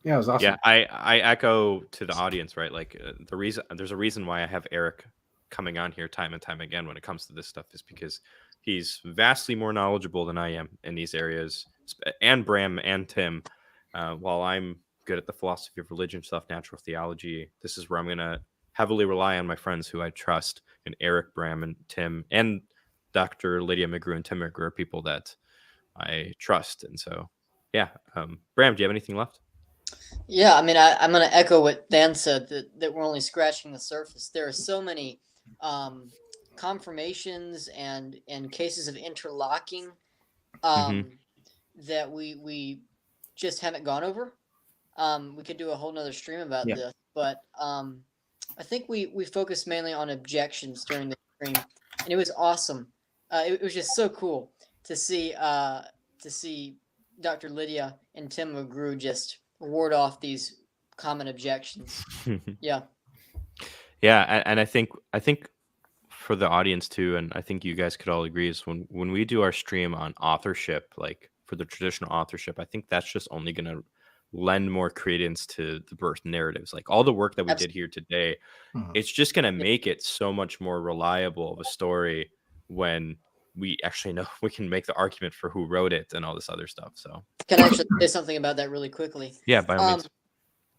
yeah, it was awesome.
Yeah, I echo to the audience, right? Like there's a reason why I have Eric coming on here time and time again when it comes to this stuff, is because he's vastly more knowledgeable than I am in these areas, and Bram and Tim. While I'm good at the philosophy of religion stuff, natural theology, this is where I'm going to heavily rely on my friends who I trust, and Eric, Bram, and Tim, and Dr. Lydia McGrew and Tim McGrew are people that I trust. And so, yeah. Bram, do you have anything left?
Yeah, I mean, I'm going to echo what Dan said, that we're only scratching the surface. There are so many confirmations and cases of interlocking that we just haven't gone over. We could do a whole nother stream about this, but I think we focused mainly on objections during the stream, and it was awesome. It was just so cool to see Dr. Lydia and Tim McGrew just ward off these common objections. Yeah,
and I think for the audience too, and I think you guys could all agree, is when we do our stream on authorship, like for the traditional authorship, I think that's just only going to lend more credence to the birth narratives. Like all the work that we did here today, it's just going to make it so much more reliable of a story when we actually know we can make the argument for who wrote it and all this other stuff. So
can I actually say something about that really quickly?
Yeah, by all means.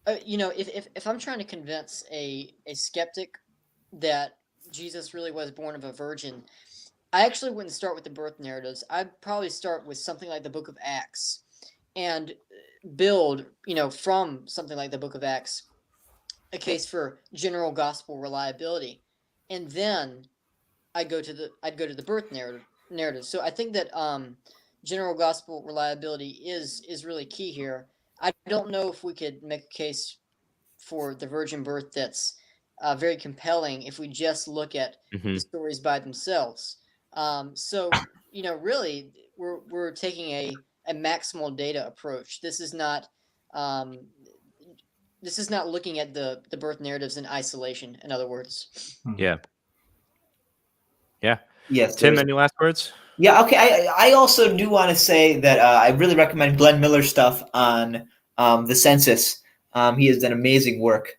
If I'm trying to convince a skeptic that Jesus really was born of a virgin, I actually wouldn't start with the birth narratives. I'd probably start with something like the Book of Acts and build, from something like the Book of Acts, a case for general gospel reliability, and then I'd go to the birth narrative. So I think that general gospel reliability is really key here. I don't know if we could make a case for the virgin birth that's very compelling if we just look at
Mhm.
the stories by themselves. So really, we're taking a maximal data approach. This is not looking at the birth narratives in isolation. In other words.
Yeah. Yeah.
Yes.
Tim, any last words?
Yeah. Okay. I also do want to say that I really recommend Glenn Miller's stuff on the census. He has done amazing work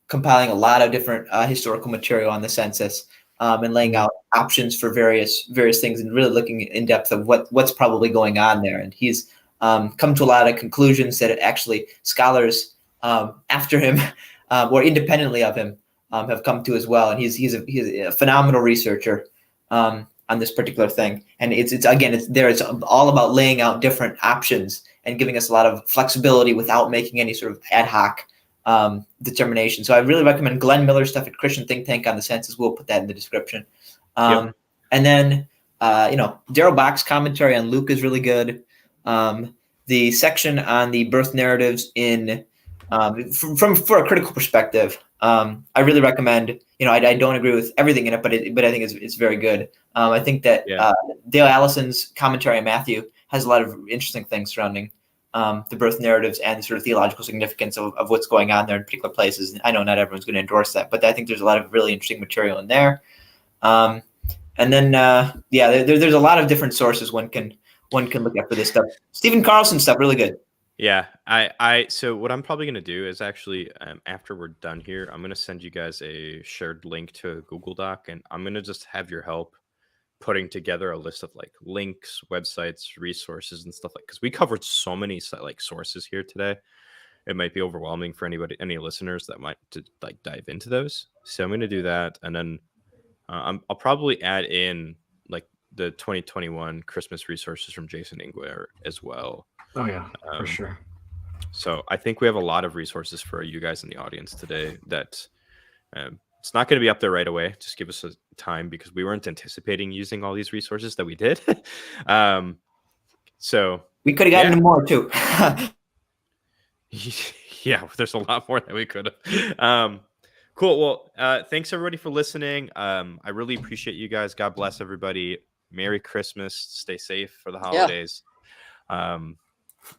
compiling a lot of different historical material on the census and laying out options for various things and really looking in depth of what's probably going on there. And he's come to a lot of conclusions that actually scholars after him or independently of him have come to as well. And he's a phenomenal researcher on this particular thing. And it's all about laying out different options and giving us a lot of flexibility without making any sort of ad hoc determination. So I really recommend Glenn Miller's stuff at Christian Think Tank on the census. We'll put that in the description. And then, Darrell Bach's commentary on Luke is really good. The section on the birth narratives for a critical perspective, I really recommend. I don't agree with everything in it, but I think it's very good. I think that Dale Allison's commentary on Matthew has a lot of interesting things surrounding the birth narratives and the sort of theological significance of what's going on there in particular places. And I know not everyone's going to endorse that, but I think there's a lot of really interesting material in there. And then, there's a lot of different sources one can look at for this stuff. Stephen Carlson's stuff, really good.
Yeah, so what I'm probably going to do is actually, after we're done here, I'm going to send you guys a shared link to a Google Doc, and I'm going to just have your help putting together a list of like links, websites, resources, and stuff because we covered so many like sources here today. It might be overwhelming for any listeners that might to like dive into those. So I'm going to do that, and then I'll probably add in like the 2021 Christmas resources from Jason Ingwer as well.
Oh yeah, for sure.
So I think we have a lot of resources for you guys in the audience today that it's not going to be up there right away. Just give us a time because we weren't anticipating using all these resources that we did. So
we could have gotten more too.
Yeah, there's a lot more that we could have. Cool. Well, thanks everybody for listening. I really appreciate you guys. God bless everybody. Merry Christmas. Stay safe for the holidays.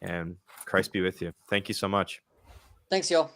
And Christ be with you. Thank you so much.
Thanks, y'all.